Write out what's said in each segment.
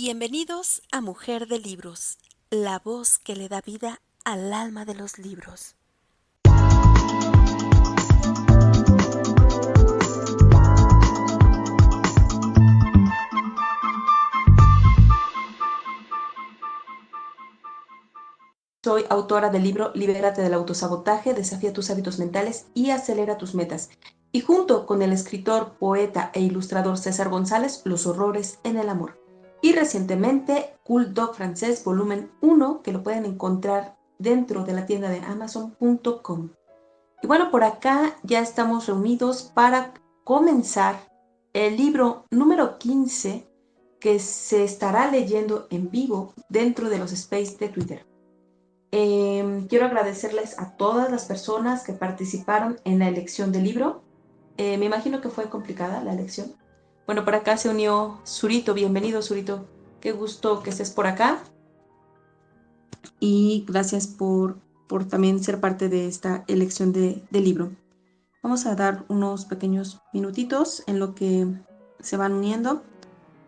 Bienvenidos a Mujer de Libros, la voz que le da vida al alma de los libros. Soy autora del libro Libérate del autosabotaje, desafía tus hábitos mentales y acelera tus metas. Y junto con el escritor, poeta e ilustrador César González, Los horrores en el amor. Y recientemente, Cool Dog Francés, volumen 1, que lo pueden encontrar dentro de la tienda de Amazon.com. Y bueno, por acá ya estamos reunidos para comenzar el libro número 15 que se estará leyendo en vivo dentro de los space de Twitter. Quiero agradecerles a todas las personas que participaron en la elección del libro. Me imagino que fue complicada la elección. Bueno, por acá se unió Zurito. Bienvenido, Zurito. Qué gusto que estés por acá. Y gracias por también ser parte de esta elección del libro. Vamos a dar unos pequeños minutitos en lo que se van uniendo.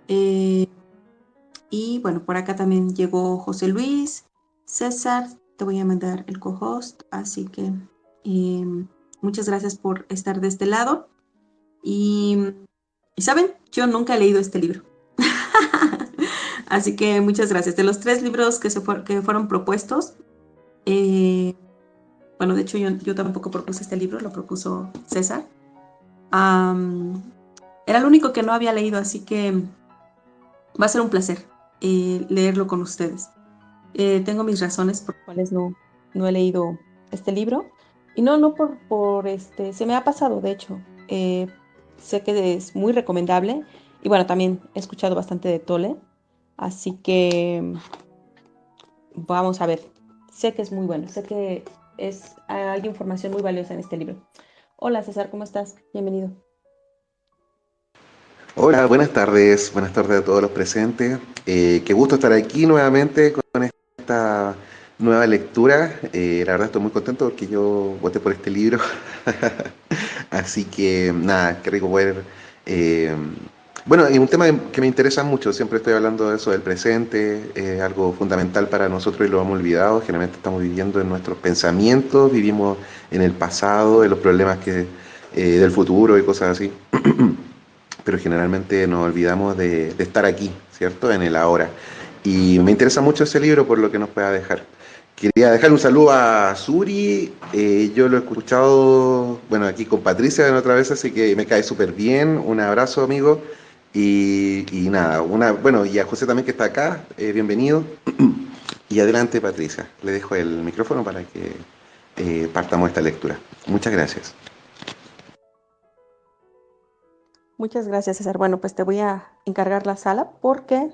Y bueno, por acá también llegó José Luis, César. Te voy a mandar el co-host, así que muchas gracias por estar de este lado. Y ¿saben? Yo nunca he leído este libro. Así que muchas gracias. De los 3 libros que fueron propuestos, bueno, de hecho yo tampoco propuse este libro, lo propuso César. Era el único que no había leído, así que va a ser un placer leerlo con ustedes. Tengo mis razones por las cuales no he leído este libro. Y no por se me ha pasado, de hecho. Sé que es muy recomendable. Y bueno, también he escuchado bastante de Tole. Así que vamos a ver. Sé que es muy bueno. Sé que hay información muy valiosa en este libro. Hola César, ¿cómo estás? Bienvenido. Hola, buenas tardes a todos los presentes. Qué gusto estar aquí nuevamente con esta nueva lectura. La verdad estoy muy contento porque yo voté por este libro. Así que nada, qué rico poder... eh, bueno, y un tema que me interesa mucho, siempre estoy hablando de eso del presente, es algo fundamental para nosotros y lo hemos olvidado. Generalmente estamos viviendo en nuestros pensamientos, vivimos en el pasado, en los problemas del futuro y cosas así. Pero generalmente nos olvidamos de estar aquí, ¿cierto? En el ahora. Y me interesa mucho ese libro por lo que nos pueda dejar. Quería dejar un saludo a Suri, yo lo he escuchado, bueno, aquí con Patricia en otra vez, así que me cae súper bien, un abrazo amigo, y nada, bueno, y a José también que está acá, bienvenido, y adelante Patricia, le dejo el micrófono para que partamos esta lectura. Muchas gracias. Muchas gracias, César. Bueno, pues te voy a encargar la sala porque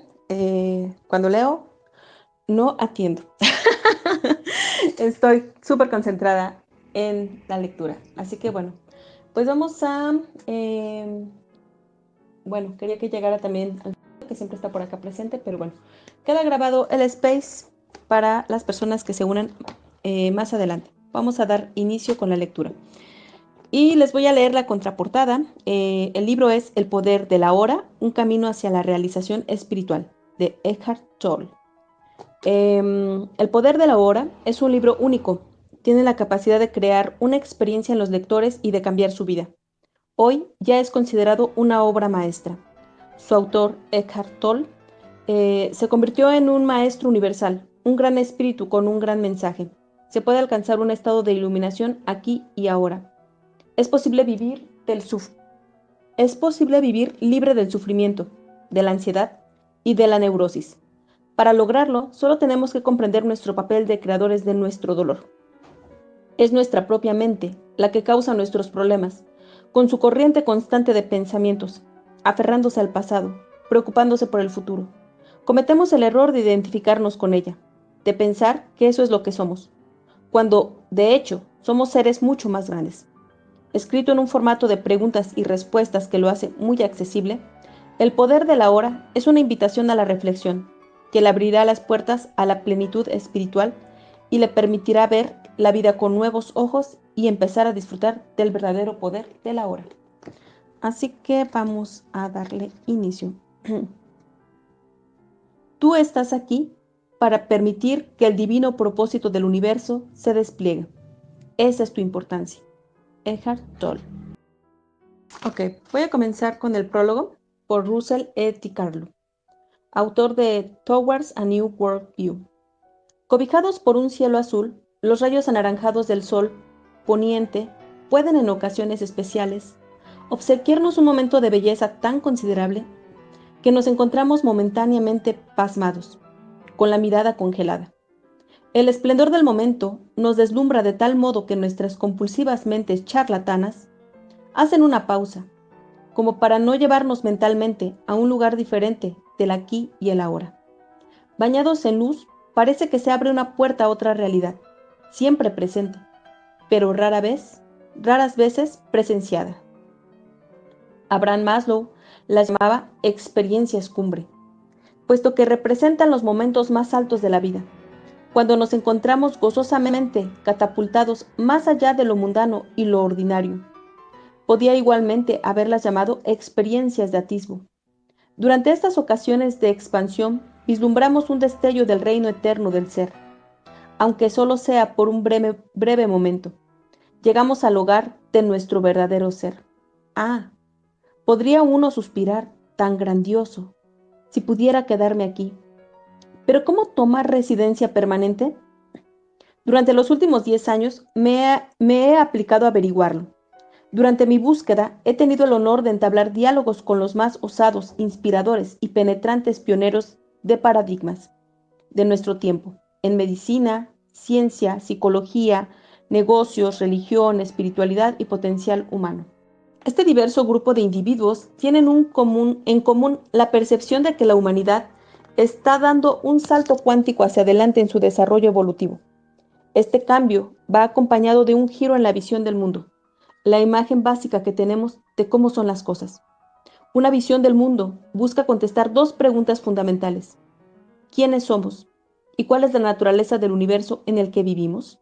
cuando leo no atiendo. Estoy súper concentrada en la lectura. Así que bueno, pues vamos a... bueno, quería que llegara también al que siempre está por acá presente, pero bueno, queda grabado el space para las personas que se unan más adelante. Vamos a dar inicio con la lectura. Y les voy a leer la contraportada. El libro es El poder de la hora, un camino hacia la realización espiritual, de Eckhart Tolle. El poder de la hora es un libro único. Tiene la capacidad de crear una experiencia en los lectores y de cambiar su vida. Hoy ya es considerado una obra maestra. Su autor, Eckhart Tolle, se convirtió en un maestro universal, un gran espíritu con un gran mensaje. Se puede alcanzar un estado de iluminación aquí y ahora. Es posible vivir es posible vivir libre del sufrimiento, de la ansiedad y de la neurosis. Para lograrlo, solo tenemos que comprender nuestro papel de creadores de nuestro dolor. Es nuestra propia mente la que causa nuestros problemas, con su corriente constante de pensamientos, aferrándose al pasado, preocupándose por el futuro. Cometemos el error de identificarnos con ella, de pensar que eso es lo que somos, cuando, de hecho, somos seres mucho más grandes. Escrito en un formato de preguntas y respuestas que lo hace muy accesible, El poder de la hora es una invitación a la reflexión, que le abrirá las puertas a la plenitud espiritual y le permitirá ver la vida con nuevos ojos y empezar a disfrutar del verdadero poder de la hora. Así que vamos a darle inicio. Tú estás aquí para permitir que el divino propósito del universo se despliegue. Esa es tu importancia. Eckhart Tolle. Ok, voy a comenzar con el prólogo por Russell E. T. Carlo, autor de Towards a New World View. Cobijados por un cielo azul, los rayos anaranjados del sol poniente pueden en ocasiones especiales obsequiarnos un momento de belleza tan considerable que nos encontramos momentáneamente pasmados, con la mirada congelada. El esplendor del momento nos deslumbra de tal modo que nuestras compulsivas mentes charlatanas hacen una pausa, como para no llevarnos mentalmente a un lugar diferente del aquí y el ahora. Bañados en luz, parece que se abre una puerta a otra realidad, siempre presente, pero raras veces presenciada. Abraham Maslow las llamaba experiencias cumbre, puesto que representan los momentos más altos de la vida, cuando nos encontramos gozosamente catapultados más allá de lo mundano y lo ordinario. Podía igualmente haberlas llamado experiencias de atisbo. Durante estas ocasiones de expansión, vislumbramos un destello del reino eterno del ser, aunque solo sea por un breve momento. Llegamos al hogar de nuestro verdadero ser. Ah, podría uno suspirar, tan grandioso, si pudiera quedarme aquí. Pero ¿cómo tomar residencia permanente? Durante los últimos 10 años me he aplicado a averiguarlo. Durante mi búsqueda he tenido el honor de entablar diálogos con los más osados, inspiradores y penetrantes pioneros de paradigmas de nuestro tiempo, en medicina, ciencia, psicología, negocios, religión, espiritualidad y potencial humano. Este diverso grupo de individuos tienen en común la percepción de que la humanidad está dando un salto cuántico hacia adelante en su desarrollo evolutivo. Este cambio va acompañado de un giro en la visión del mundo, la imagen básica que tenemos de cómo son las cosas. Una visión del mundo busca contestar dos preguntas fundamentales. ¿Quiénes somos? ¿Y cuál es la naturaleza del universo en el que vivimos?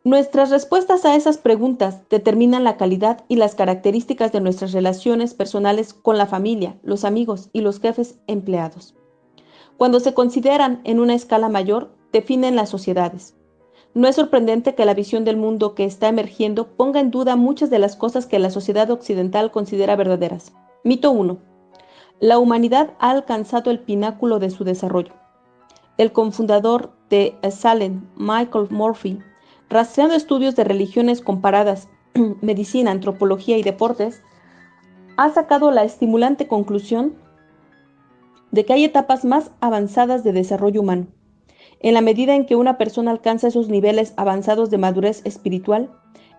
Nuestras respuestas a esas preguntas determinan la calidad y las características de nuestras relaciones personales con la familia, los amigos y los jefes empleados. Cuando se consideran en una escala mayor, definen las sociedades. No es sorprendente que la visión del mundo que está emergiendo ponga en duda muchas de las cosas que la sociedad occidental considera verdaderas. Mito 1. La humanidad ha alcanzado el pináculo de su desarrollo. El cofundador de Salem, Michael Murphy, rastreando estudios de religiones comparadas, medicina, antropología y deportes, ha sacado la estimulante conclusión de que hay etapas más avanzadas de desarrollo humano. En la medida en que una persona alcanza esos niveles avanzados de madurez espiritual,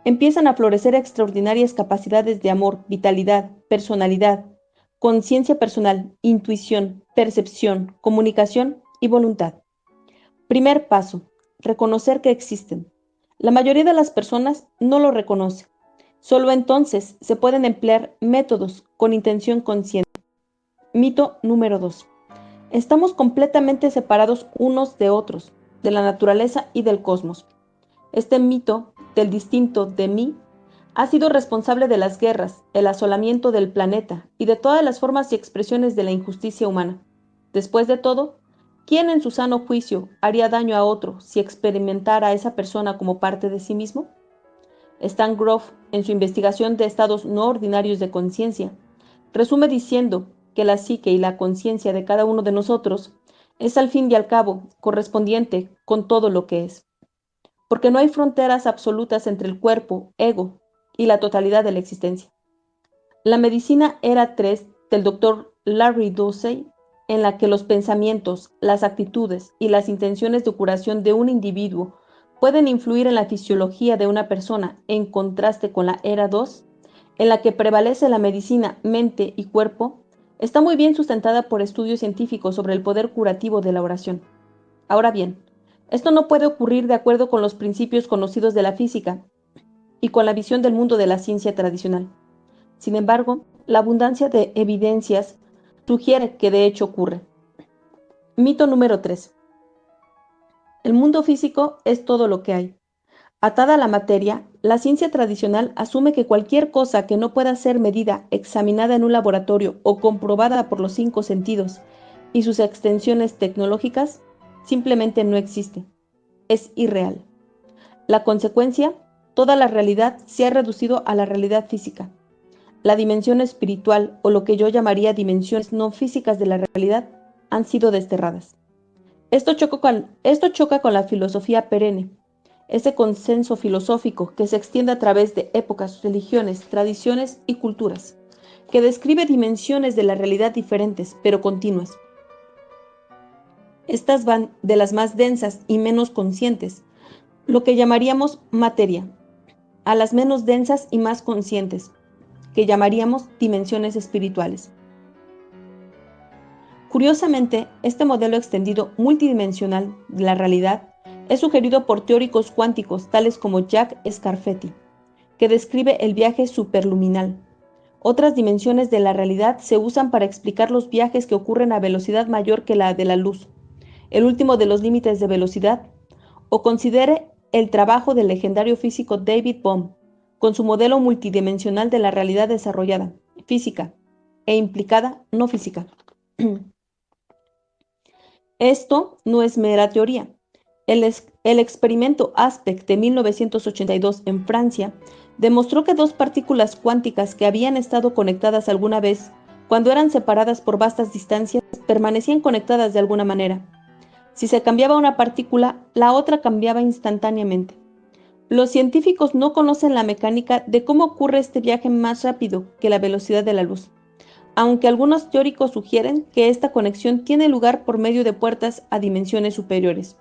empiezan a florecer extraordinarias capacidades de amor, vitalidad, personalidad, conciencia personal, intuición, percepción, comunicación y voluntad. Primer paso: reconocer que existen. La mayoría de las personas no lo reconoce. Solo entonces se pueden emplear métodos con intención consciente. Mito número 2. Estamos completamente separados unos de otros, de la naturaleza y del cosmos. Este mito del distinto de mí ha sido responsable de las guerras, el asolamiento del planeta y de todas las formas y expresiones de la injusticia humana. Después de todo, ¿quién en su sano juicio haría daño a otro si experimentara a esa persona como parte de sí mismo? Stan Grof, en su investigación de estados no ordinarios de conciencia, resume diciendo que la psique y la conciencia de cada uno de nosotros es al fin y al cabo correspondiente con todo lo que es, porque no hay fronteras absolutas entre el cuerpo, ego y la totalidad de la existencia. La medicina era 3 del Dr. Larry Dossey, en la que los pensamientos, las actitudes y las intenciones de curación de un individuo pueden influir en la fisiología de una persona, en contraste con la era 2, en la que prevalece la medicina mente y cuerpo, está muy bien sustentada por estudios científicos sobre el poder curativo de la oración. Ahora bien, esto no puede ocurrir de acuerdo con los principios conocidos de la física y con la visión del mundo de la ciencia tradicional. Sin embargo, la abundancia de evidencias sugiere que de hecho ocurre. Mito número 3. El mundo físico es todo lo que hay. Atada a la materia, la ciencia tradicional asume que cualquier cosa que no pueda ser medida, examinada en un laboratorio o comprobada por los 5 sentidos y sus extensiones tecnológicas simplemente no existe. Es irreal. La consecuencia, toda la realidad se ha reducido a la realidad física. La dimensión espiritual, o lo que yo llamaría dimensiones no físicas de la realidad, han sido desterradas. Esto choca con la filosofía perenne, ese consenso filosófico que se extiende a través de épocas, religiones, tradiciones y culturas, que describe dimensiones de la realidad diferentes, pero continuas. Estas van de las más densas y menos conscientes, lo que llamaríamos materia, a las menos densas y más conscientes, que llamaríamos dimensiones espirituales. Curiosamente, este modelo extendido multidimensional de la realidad es sugerido por teóricos cuánticos tales como Jack Scarfetti, que describe el viaje superluminal. Otras dimensiones de la realidad se usan para explicar los viajes que ocurren a velocidad mayor que la de la luz, el último de los límites de velocidad, o considere el trabajo del legendario físico David Bohm, con su modelo multidimensional de la realidad desarrollada, física, e implicada no física. Esto no es mera teoría. El experimento Aspect de 1982 en Francia demostró que dos partículas cuánticas que habían estado conectadas alguna vez, cuando eran separadas por vastas distancias, permanecían conectadas de alguna manera. Si se cambiaba una partícula, la otra cambiaba instantáneamente. Los científicos no conocen la mecánica de cómo ocurre este viaje más rápido que la velocidad de la luz, aunque algunos teóricos sugieren que esta conexión tiene lugar por medio de puertas a dimensiones superiores.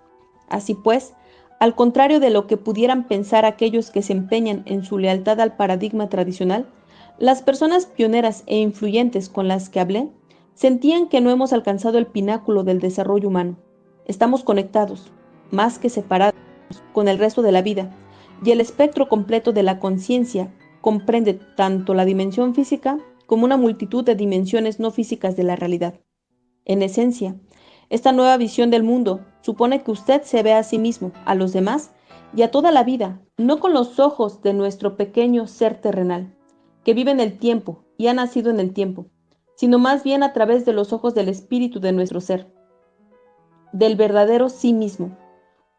Así pues, al contrario de lo que pudieran pensar aquellos que se empeñan en su lealtad al paradigma tradicional, las personas pioneras e influyentes con las que hablé sentían que no hemos alcanzado el pináculo del desarrollo humano. Estamos conectados, más que separados, con el resto de la vida, y el espectro completo de la conciencia comprende tanto la dimensión física como una multitud de dimensiones no físicas de la realidad. En esencia, esta nueva visión del mundo supone que usted se ve a sí mismo, a los demás y a toda la vida, no con los ojos de nuestro pequeño ser terrenal, que vive en el tiempo y ha nacido en el tiempo, sino más bien a través de los ojos del espíritu de nuestro ser, del verdadero sí mismo.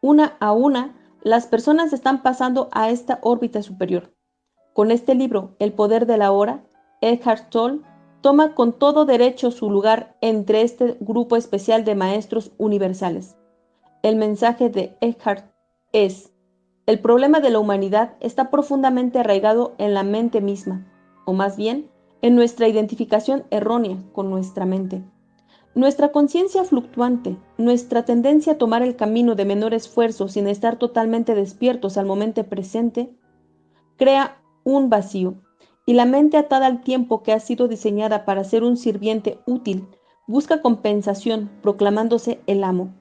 Una a una, las personas están pasando a esta órbita superior. Con este libro, El poder de la hora, Eckhart Tolle toma con todo derecho su lugar entre este grupo especial de maestros universales. El mensaje de Eckhart es: el problema de la humanidad está profundamente arraigado en la mente misma, o más bien, en nuestra identificación errónea con nuestra mente. Nuestra conciencia fluctuante, nuestra tendencia a tomar el camino de menor esfuerzo sin estar totalmente despiertos al momento presente, crea un vacío, y la mente atada al tiempo que ha sido diseñada para ser un sirviente útil, busca compensación, proclamándose el amo.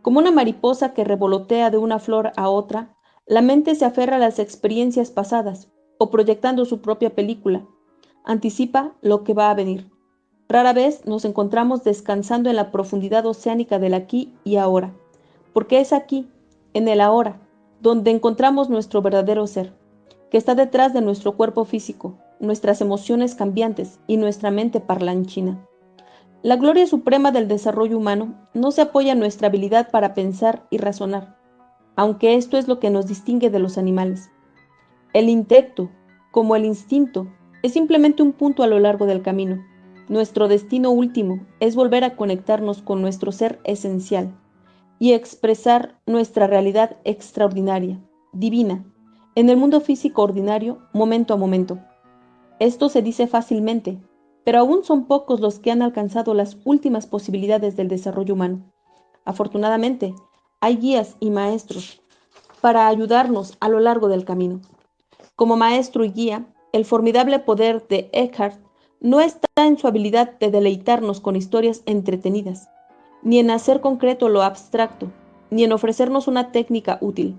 Como una mariposa que revolotea de una flor a otra, la mente se aferra a las experiencias pasadas, o proyectando su propia película, anticipa lo que va a venir. Rara vez nos encontramos descansando en la profundidad oceánica del aquí y ahora, porque es aquí, en el ahora, donde encontramos nuestro verdadero ser, que está detrás de nuestro cuerpo físico, nuestras emociones cambiantes y nuestra mente parlanchina. La gloria suprema del desarrollo humano no se apoya en nuestra habilidad para pensar y razonar, aunque esto es lo que nos distingue de los animales. El intelecto, como el instinto, es simplemente un punto a lo largo del camino. Nuestro destino último es volver a conectarnos con nuestro ser esencial y expresar nuestra realidad extraordinaria, divina, en el mundo físico ordinario, momento a momento. Esto se dice fácilmente, pero aún son pocos los que han alcanzado las últimas posibilidades del desarrollo humano. Afortunadamente, hay guías y maestros para ayudarnos a lo largo del camino. Como maestro y guía, el formidable poder de Eckhart no está en su habilidad de deleitarnos con historias entretenidas, ni en hacer concreto lo abstracto, ni en ofrecernos una técnica útil.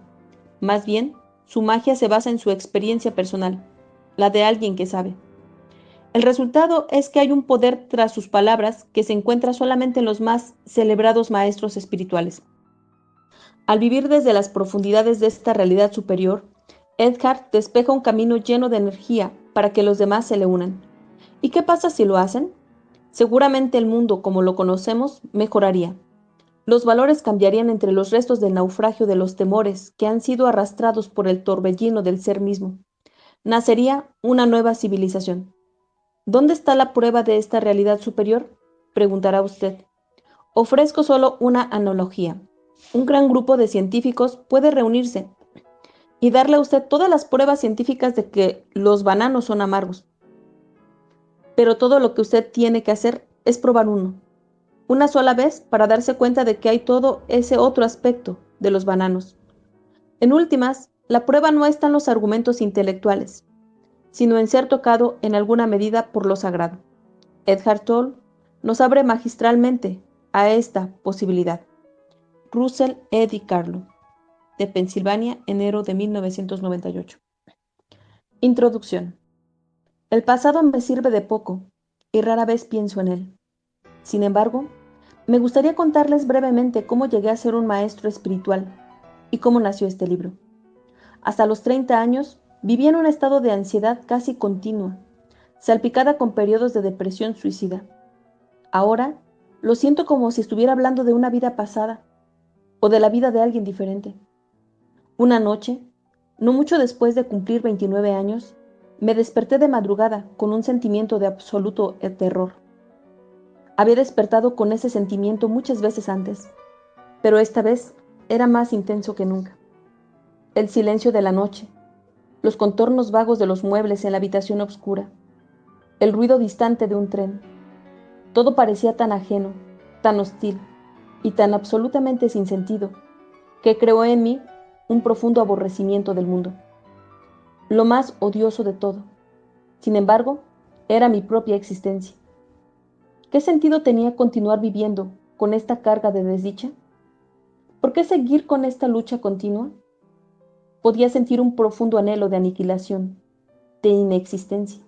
Más bien, su magia se basa en su experiencia personal, la de alguien que sabe. El resultado es que hay un poder tras sus palabras que se encuentra solamente en los más celebrados maestros espirituales. Al vivir desde las profundidades de esta realidad superior, Eckhart despeja un camino lleno de energía para que los demás se le unan. ¿Y qué pasa si lo hacen? Seguramente el mundo, como lo conocemos, mejoraría. Los valores cambiarían entre los restos del naufragio de los temores que han sido arrastrados por el torbellino del ser mismo. Nacería una nueva civilización. ¿Dónde está la prueba de esta realidad superior? Preguntará usted. Ofrezco solo una analogía. Un gran grupo de científicos puede reunirse y darle a usted todas las pruebas científicas de que los bananos son amargos. Pero todo lo que usted tiene que hacer es probar uno, una sola vez, para darse cuenta de que hay todo ese otro aspecto de los bananos. En últimas, la prueba no está en los argumentos intelectuales, sino en ser tocado en alguna medida por lo sagrado. Eckhart Tolle nos abre magistralmente a esta posibilidad. Russell E. DiCarlo, de Pensilvania, enero de 1998. Introducción. El pasado me sirve de poco y rara vez pienso en él. Sin embargo, me gustaría contarles brevemente cómo llegué a ser un maestro espiritual y cómo nació este libro. Hasta los 30 años viví en un estado de ansiedad casi continua, salpicada con periodos de depresión suicida. Ahora lo siento como si estuviera hablando de una vida pasada o de la vida de alguien diferente. Una noche, no mucho después de cumplir 29 años, me desperté de madrugada con un sentimiento de absoluto terror. Había despertado con ese sentimiento muchas veces antes, pero esta vez era más intenso que nunca. El silencio de la noche, los contornos vagos de los muebles en la habitación oscura, el ruido distante de un tren, todo parecía tan ajeno, tan hostil y tan absolutamente sin sentido, que creó en mí un profundo aborrecimiento del mundo. Lo más odioso de todo, sin embargo, era mi propia existencia. ¿Qué sentido tenía continuar viviendo con esta carga de desdicha? ¿Por qué seguir con esta lucha continua? Podía sentir un profundo anhelo de aniquilación, de inexistencia,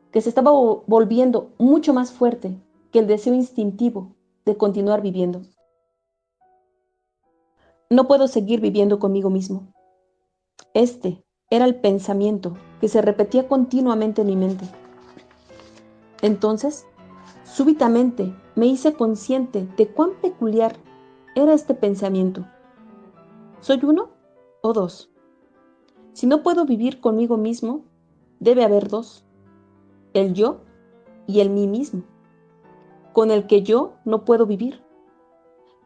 que se estaba volviendo mucho más fuerte que el deseo instintivo de continuar viviendo. No puedo seguir viviendo conmigo mismo. Este era el pensamiento que se repetía continuamente en mi mente. Entonces, súbitamente me hice consciente de cuán peculiar era este pensamiento. ¿Soy uno o dos? Si no puedo vivir conmigo mismo, debe haber dos, el yo y el mí mismo, con el que yo no puedo vivir.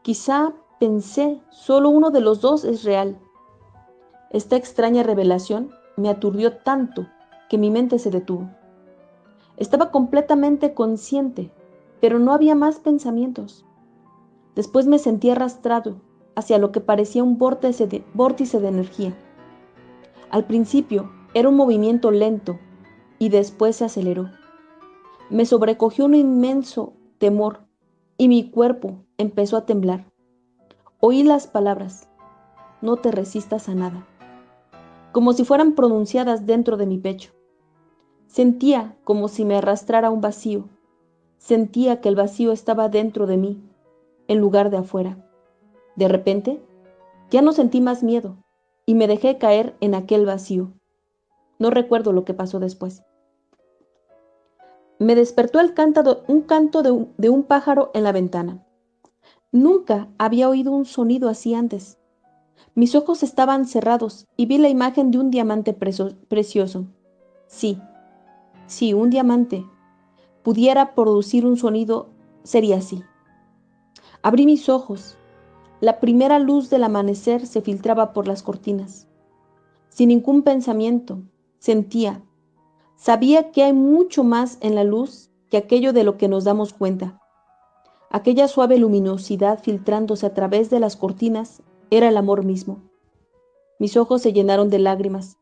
Quizá pensé, solo uno de los dos es real. Esta extraña revelación me aturdió tanto que mi mente se detuvo. Estaba completamente consciente, pero no había más pensamientos. Después me sentí arrastrado hacia lo que parecía un vórtice de energía. Al principio era un movimiento lento y después se aceleró. Me sobrecogió un inmenso temor y mi cuerpo empezó a temblar. Oí las palabras, no te resistas a nada, como si fueran pronunciadas dentro de mi pecho. Sentía como si me arrastrara a un vacío. Sentía que el vacío estaba dentro de mí, en lugar de afuera. De repente, ya no sentí más miedo y me dejé caer en aquel vacío. No recuerdo lo que pasó después. Me despertó un canto de un pájaro en la ventana. Nunca había oído un sonido así antes. Mis ojos estaban cerrados y vi la imagen de un diamante precioso. Sí, si un diamante pudiera producir un sonido, sería así. Abrí mis ojos. La primera luz del amanecer se filtraba por las cortinas. Sin ningún pensamiento, sabía que hay mucho más en la luz que aquello de lo que nos damos cuenta. Aquella suave luminosidad filtrándose a través de las cortinas era el amor mismo. Mis ojos se llenaron de lágrimas.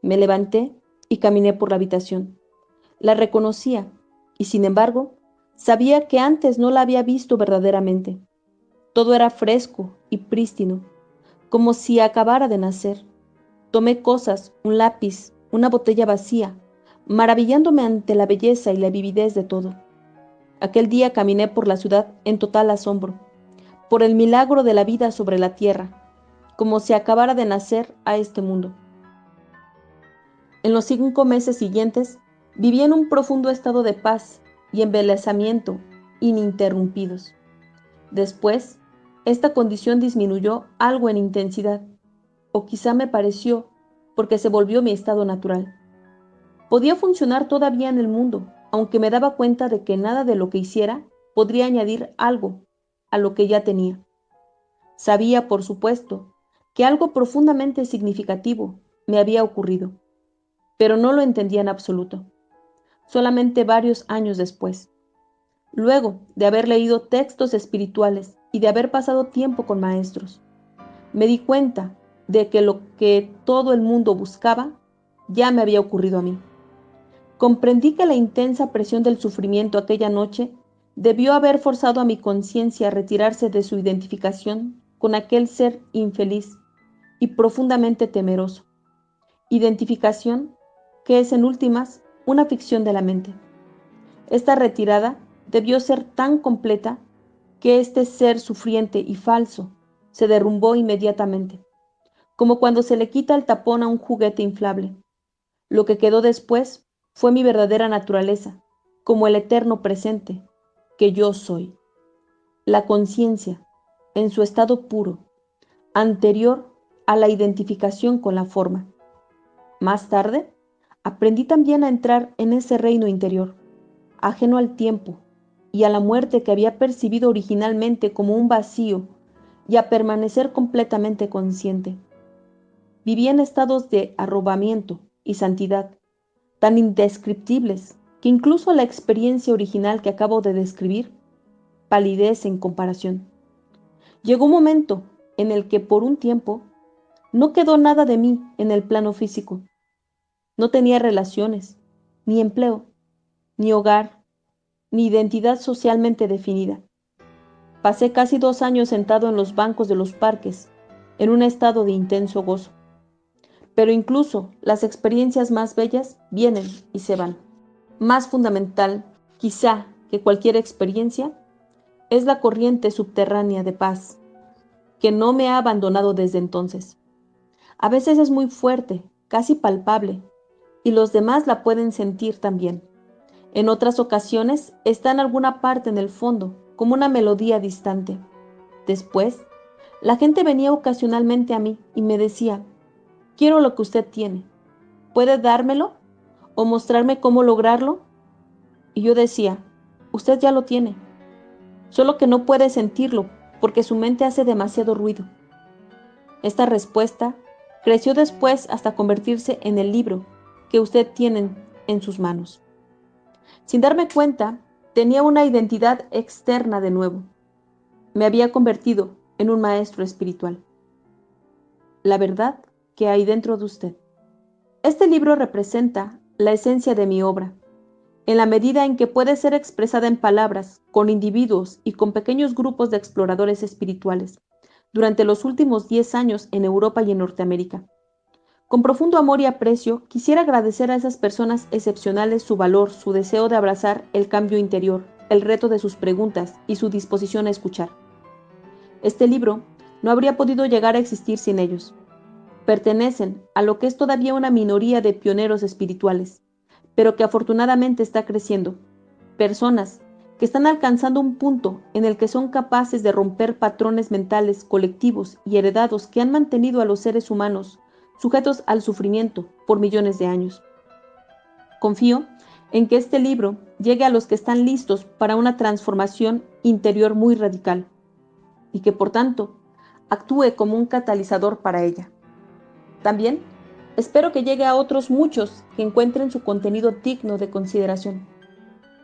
Me levanté y caminé por la habitación. La reconocía y, sin embargo, sabía que antes no la había visto verdaderamente. Todo era fresco y prístino, como si acabara de nacer. Tomé cosas, un lápiz, una botella vacía, maravillándome ante la belleza y la vividez de todo. Aquel día caminé por la ciudad en total asombro, por el milagro de la vida sobre la tierra, como si acabara de nacer a este mundo. En los 5 meses siguientes, viví en un profundo estado de paz y embelesamiento ininterrumpidos. Después, esta condición disminuyó algo en intensidad, o quizá me pareció, porque se volvió mi estado natural. Podía funcionar todavía en el mundo, aunque me daba cuenta de que nada de lo que hiciera podría añadir algo a lo que ya tenía. Sabía, por supuesto, que algo profundamente significativo me había ocurrido, pero no lo entendía en absoluto. Solamente varios años después, luego de haber leído textos espirituales y de haber pasado tiempo con maestros, me di cuenta de que lo que todo el mundo buscaba ya me había ocurrido a mí. Comprendí que la intensa presión del sufrimiento aquella noche debió haber forzado a mi conciencia a retirarse de su identificación con aquel ser infeliz y profundamente temeroso. Identificación que es en últimas una ficción de la mente. Esta retirada debió ser tan completa que este ser sufriente y falso se derrumbó inmediatamente, como cuando se le quita el tapón a un juguete inflable. Lo que quedó después fue mi verdadera naturaleza, como el eterno presente que yo soy. La conciencia, en su estado puro, anterior a la identificación con la forma. Más tarde, aprendí también a entrar en ese reino interior, ajeno al tiempo y a la muerte que había percibido originalmente como un vacío, y a permanecer completamente consciente. Vivía en estados de arrobamiento y santidad, tan indescriptibles que incluso la experiencia original que acabo de describir palidece en comparación. Llegó un momento en el que por un tiempo no quedó nada de mí en el plano físico. No tenía relaciones, ni empleo, ni hogar, ni identidad socialmente definida. Pasé casi 2 años sentado en los bancos de los parques, en un estado de intenso gozo. Pero incluso las experiencias más bellas vienen y se van. Más fundamental, quizá, que cualquier experiencia, es la corriente subterránea de paz, que no me ha abandonado desde entonces. A veces es muy fuerte, casi palpable, y los demás la pueden sentir también. En otras ocasiones está en alguna parte en el fondo, como una melodía distante. Después, la gente venía ocasionalmente a mí y me decía: quiero lo que usted tiene. ¿Puede dármelo? ¿O mostrarme cómo lograrlo? Y yo decía: usted ya lo tiene, solo que no puede sentirlo porque su mente hace demasiado ruido. Esta respuesta creció después hasta convertirse en el libro que usted tiene en sus manos. Sin darme cuenta, tenía una identidad externa de nuevo. Me había convertido en un maestro espiritual. La verdad que hay dentro de usted. Este libro representa la esencia de mi obra, en la medida en que puede ser expresada en palabras, con individuos y con pequeños grupos de exploradores espirituales, durante los últimos 10 años en Europa y en Norteamérica. Con profundo amor y aprecio, quisiera agradecer a esas personas excepcionales su valor, su deseo de abrazar el cambio interior, el reto de sus preguntas y su disposición a escuchar. Este libro no habría podido llegar a existir sin ellos. Pertenecen a lo que es todavía una minoría de pioneros espirituales, pero que afortunadamente está creciendo. Personas que están alcanzando un punto en el que son capaces de romper patrones mentales colectivos y heredados que han mantenido a los seres humanos sujetos al sufrimiento por millones de años. Confío en que este libro llegue a los que están listos para una transformación interior muy radical y que, por tanto, actúe como un catalizador para ella. También espero que llegue a otros muchos que encuentren su contenido digno de consideración,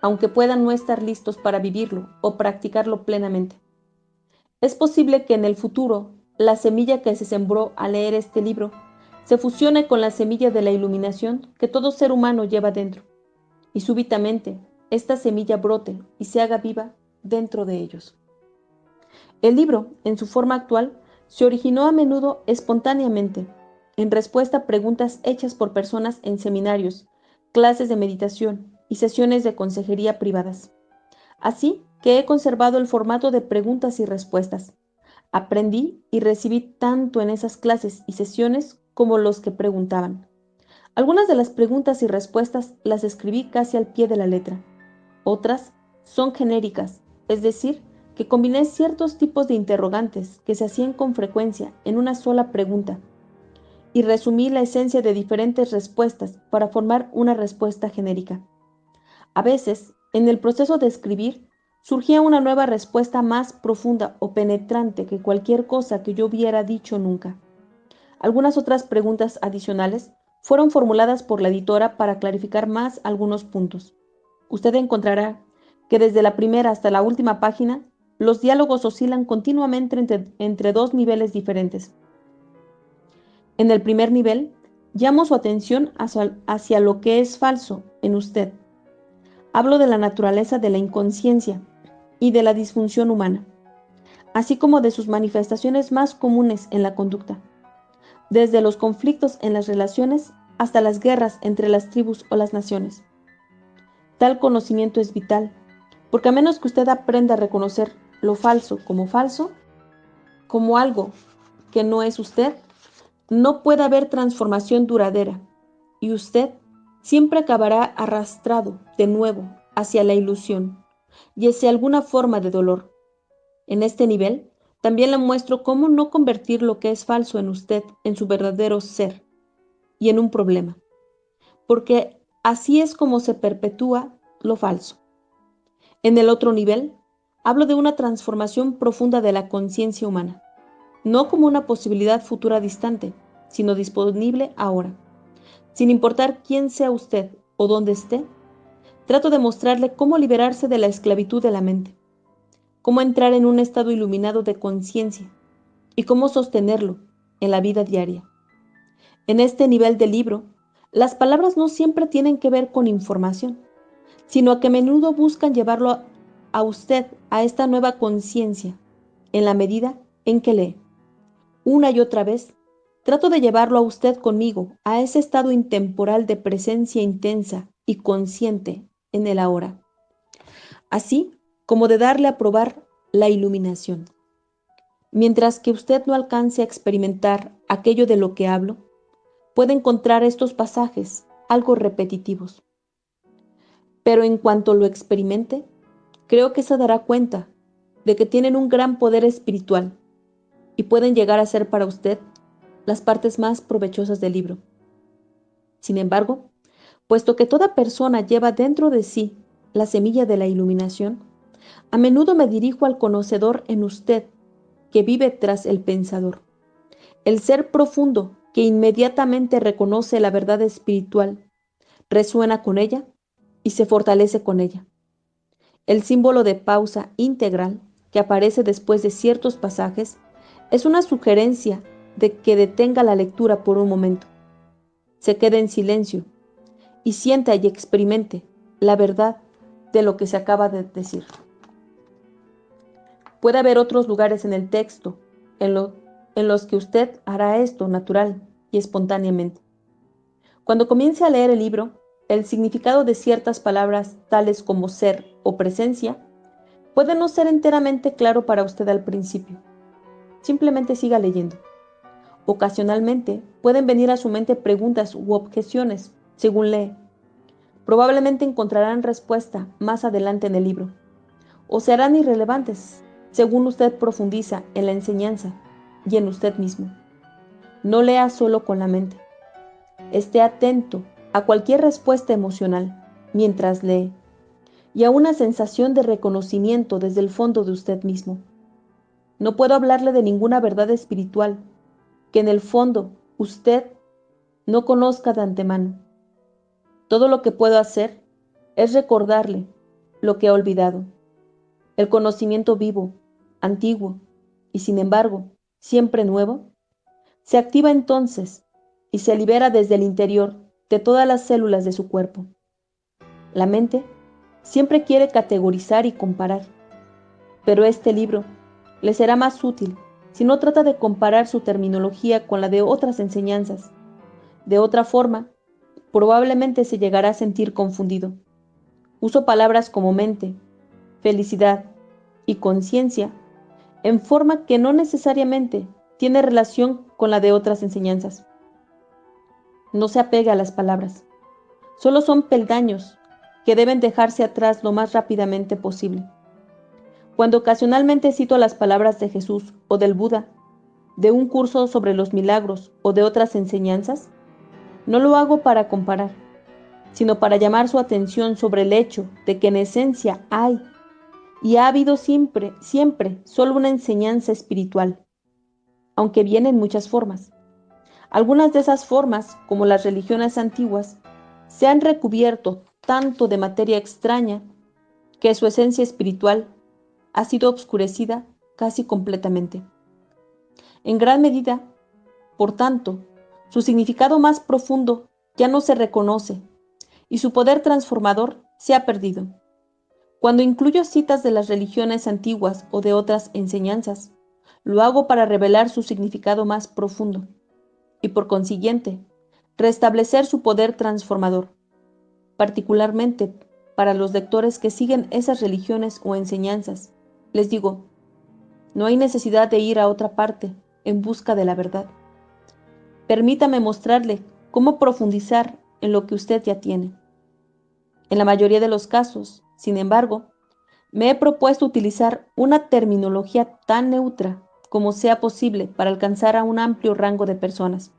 aunque puedan no estar listos para vivirlo o practicarlo plenamente. Es posible que en el futuro la semilla que se sembró al leer este libro se fusione con la semilla de la iluminación que todo ser humano lleva dentro, y súbitamente esta semilla brote y se haga viva dentro de ellos. El libro, en su forma actual, se originó a menudo espontáneamente, en respuesta a preguntas hechas por personas en seminarios, clases de meditación y sesiones de consejería privadas. Así que he conservado el formato de preguntas y respuestas. Aprendí y recibí tanto en esas clases y sesiones como los que preguntaban. Algunas de las preguntas y respuestas las escribí casi al pie de la letra. Otras son genéricas, es decir, que combiné ciertos tipos de interrogantes que se hacían con frecuencia en una sola pregunta y resumí la esencia de diferentes respuestas para formar una respuesta genérica. A veces, en el proceso de escribir, surgía una nueva respuesta más profunda o penetrante que cualquier cosa que yo hubiera dicho nunca. Algunas otras preguntas adicionales fueron formuladas por la editora para clarificar más algunos puntos. Usted encontrará que desde la primera hasta la última página, los diálogos oscilan continuamente entre dos niveles diferentes. En el primer nivel, llamo su atención hacia lo que es falso en usted. Hablo de la naturaleza de la inconsciencia y de la disfunción humana, así como de sus manifestaciones más comunes en la conducta, desde los conflictos en las relaciones hasta las guerras entre las tribus o las naciones. Tal conocimiento es vital, porque a menos que usted aprenda a reconocer lo falso, como algo que no es usted, no puede haber transformación duradera, y usted siempre acabará arrastrado de nuevo hacia la ilusión y hacia alguna forma de dolor. En este nivel, también le muestro cómo no convertir lo que es falso en usted en su verdadero ser y en un problema, porque así es como se perpetúa lo falso. En el otro nivel, hablo de una transformación profunda de la conciencia humana, no como una posibilidad futura distante, sino disponible ahora. Sin importar quién sea usted o dónde esté, trato de mostrarle cómo liberarse de la esclavitud de la mente, cómo entrar en un estado iluminado de conciencia y cómo sostenerlo en la vida diaria. En este nivel del libro, las palabras no siempre tienen que ver con información, sino que a menudo buscan llevarlo a usted a esta nueva conciencia, en la medida en que lee. Una y otra vez, trato de llevarlo a usted conmigo a ese estado intemporal de presencia intensa y consciente en el ahora, así como de darle a probar la iluminación. Mientras que usted no alcance a experimentar aquello de lo que hablo, puede encontrar estos pasajes algo repetitivos. Pero en cuanto lo experimente, creo que se dará cuenta de que tienen un gran poder espiritual y pueden llegar a ser para usted las partes más provechosas del libro. Sin embargo, puesto que toda persona lleva dentro de sí la semilla de la iluminación, a menudo me dirijo al conocedor en usted que vive tras el pensador, el ser profundo que inmediatamente reconoce la verdad espiritual, resuena con ella y se fortalece con ella. El símbolo de pausa integral que aparece después de ciertos pasajes es una sugerencia de que detenga la lectura por un momento, se quede en silencio y sienta y experimente la verdad de lo que se acaba de decir. Puede haber otros lugares en el texto en los que usted hará esto natural y espontáneamente. Cuando comience a leer el libro, el significado de ciertas palabras, tales como ser o presencia, puede no ser enteramente claro para usted al principio. Simplemente siga leyendo. Ocasionalmente pueden venir a su mente preguntas u objeciones según lee. Probablemente encontrarán respuesta más adelante en el libro, o serán irrelevantes según usted profundiza en la enseñanza y en usted mismo. No lea solo con la mente. Esté atento a cualquier respuesta emocional mientras lee y a una sensación de reconocimiento desde el fondo de usted mismo. No puedo hablarle de ninguna verdad espiritual que en el fondo usted no conozca de antemano. Todo lo que puedo hacer es recordarle lo que ha olvidado. El conocimiento vivo, antiguo y sin embargo siempre nuevo, se activa entonces y se libera desde el interior de todas las células de su cuerpo. La mente siempre quiere categorizar y comparar, pero este libro le será más útil si no trata de comparar su terminología con la de otras enseñanzas. De otra forma, probablemente se llegará a sentir confundido. Uso palabras como mente, felicidad y conciencia en forma que no necesariamente tiene relación con la de otras enseñanzas. No se apegue a las palabras. Solo son peldaños que deben dejarse atrás lo más rápidamente posible. Cuando ocasionalmente cito las palabras de Jesús o del Buda, de un curso sobre los milagros o de otras enseñanzas, no lo hago para comparar, sino para llamar su atención sobre el hecho de que en esencia hay y ha habido siempre, siempre solo una enseñanza espiritual, aunque viene en muchas formas. Algunas de esas formas, como las religiones antiguas, se han recubierto tanto de materia extraña que su esencia espiritual ha sido obscurecida casi completamente. En gran medida, por tanto, su significado más profundo ya no se reconoce y su poder transformador se ha perdido. Cuando incluyo citas de las religiones antiguas o de otras enseñanzas, lo hago para revelar su significado más profundo y, por consiguiente, restablecer su poder transformador, particularmente para los lectores que siguen esas religiones o enseñanzas. Les digo, no hay necesidad de ir a otra parte en busca de la verdad. Permítame mostrarle cómo profundizar en lo que usted ya tiene. En la mayoría de los casos, sin embargo, me he propuesto utilizar una terminología tan neutra como sea posible para alcanzar a un amplio rango de personas.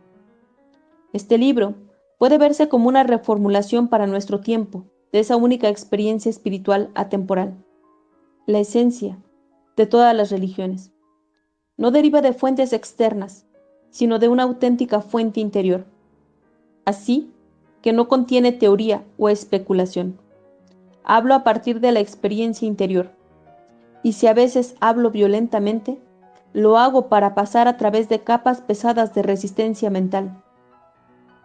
Este libro puede verse como una reformulación para nuestro tiempo de esa única experiencia espiritual atemporal, la esencia de todas las religiones. No deriva de fuentes externas, sino de una auténtica fuente interior. Así que no contiene teoría o especulación. Hablo a partir de la experiencia interior, y si a veces hablo violentamente, lo hago para pasar a través de capas pesadas de resistencia mental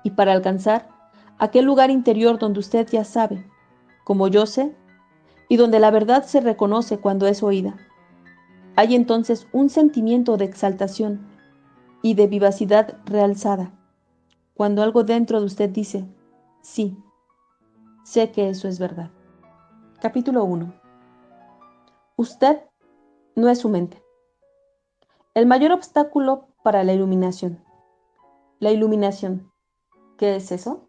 y para alcanzar aquel lugar interior donde usted ya sabe, como yo sé, y donde la verdad se reconoce cuando es oída. Hay entonces un sentimiento de exaltación y de vivacidad realzada, cuando algo dentro de usted dice, sí, sé que eso es verdad. Capítulo 1. Usted no es su mente. El mayor obstáculo para la iluminación. La iluminación. ¿Qué es eso?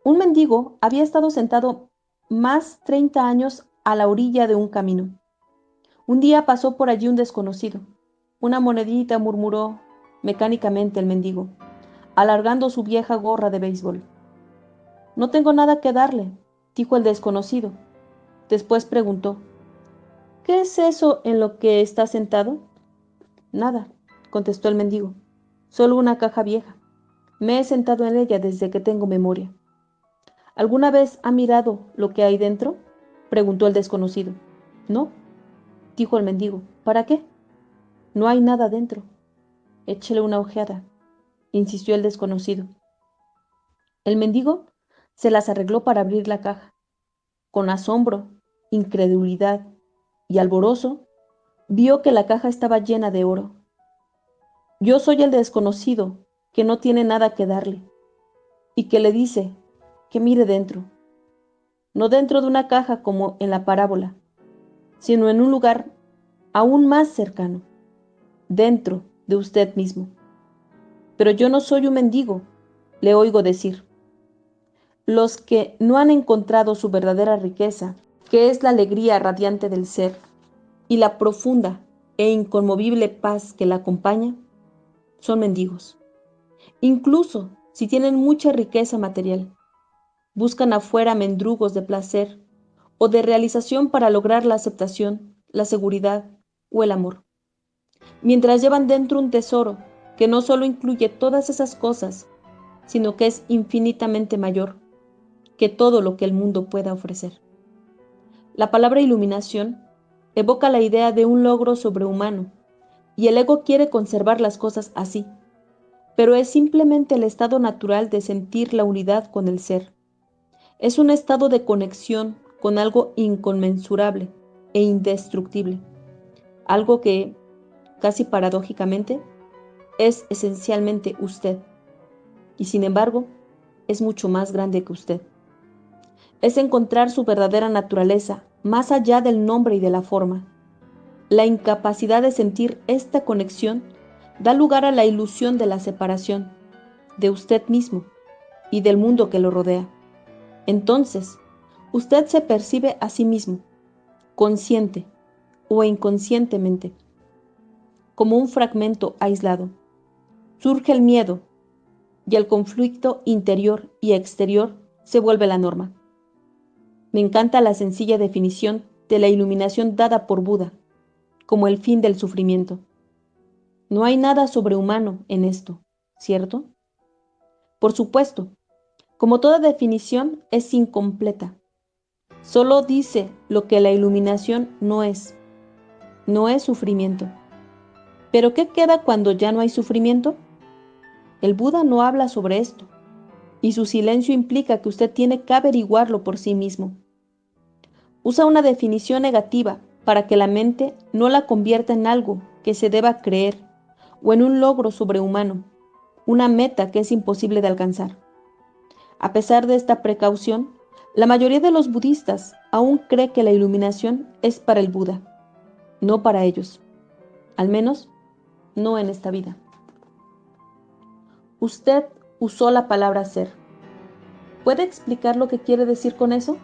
Un mendigo había estado sentado más 30 años a la orilla de un camino. Un día pasó por allí un desconocido. Una monedita, murmuró mecánicamente el mendigo, alargando su vieja gorra de béisbol. No tengo nada que darle, dijo el desconocido. Después preguntó, ¿qué es eso en lo que está sentado? Nada, contestó el mendigo, solo una caja vieja. Me he sentado en ella desde que tengo memoria. ¿Alguna vez ha mirado lo que hay dentro?, preguntó el desconocido. No, dijo el mendigo. ¿Para qué? No hay nada dentro. Échele una ojeada, insistió el desconocido. El mendigo se las arregló para abrir la caja. Con asombro, incredulidad y alborozo, vio que la caja estaba llena de oro. Yo soy el desconocido que no tiene nada que darle y que le dice que mire dentro, no dentro de una caja como en la parábola, sino en un lugar aún más cercano, dentro de usted mismo. Pero yo no soy un mendigo, le oigo decir. Los que no han encontrado su verdadera riqueza, que es la alegría radiante del ser y la profunda e inconmovible paz que la acompaña, son mendigos. Incluso si tienen mucha riqueza material, buscan afuera mendrugos de placer o de realización para lograr la aceptación, la seguridad o el amor. Mientras llevan dentro un tesoro que no solo incluye todas esas cosas, sino que es infinitamente mayor que todo lo que el mundo pueda ofrecer. La palabra iluminación evoca la idea de un logro sobrehumano, y el ego quiere conservar las cosas así, pero es simplemente el estado natural de sentir la unidad con el ser. Es un estado de conexión con algo inconmensurable e indestructible, algo que, casi paradójicamente, es esencialmente usted, y sin embargo, es mucho más grande que usted. Es encontrar su verdadera naturaleza más allá del nombre y de la forma. La incapacidad de sentir esta conexión da lugar a la ilusión de la separación, de usted mismo y del mundo que lo rodea. Entonces, Usted se percibe a sí mismo, consciente o inconscientemente, como un fragmento aislado. Surge el miedo y el conflicto interior y exterior se vuelve la norma. Me encanta la sencilla definición de la iluminación dada por Buda, como el fin del sufrimiento. No hay nada sobrehumano en esto, ¿cierto? Por supuesto, como toda definición es incompleta. Solo dice lo que la iluminación no es. No es sufrimiento. ¿Pero qué queda cuando ya no hay sufrimiento? El Buda no habla sobre esto, y su silencio implica que usted tiene que averiguarlo por sí mismo. Usa una definición negativa para que la mente no la convierta en algo que se deba creer o en un logro sobrehumano, una meta que es imposible de alcanzar. A pesar de esta precaución, la mayoría de los budistas aún cree que la iluminación es para el Buda, no para ellos, al menos no en esta vida. Usted usó la palabra ser. ¿Puede explicar lo que quiere decir con eso?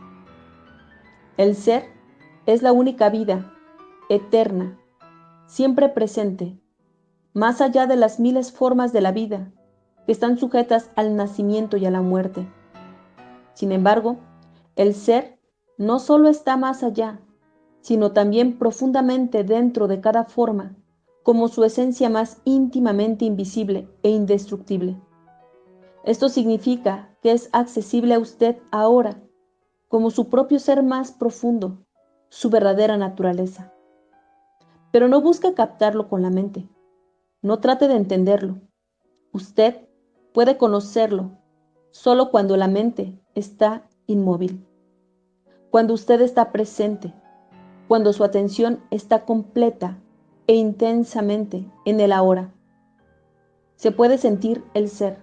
El ser es la única vida, eterna, siempre presente, más allá de las miles formas de la vida que están sujetas al nacimiento y a la muerte. Sin embargo, el ser no solo está más allá, sino también profundamente dentro de cada forma, como su esencia más íntimamente invisible e indestructible. Esto significa que es accesible a usted ahora, como su propio ser más profundo, su verdadera naturaleza. Pero no busque captarlo con la mente. No trate de entenderlo. Usted puede conocerlo solo cuando la mente está inmóvil, cuando usted está presente, cuando su atención está completa e intensamente en el ahora. Se puede sentir el ser,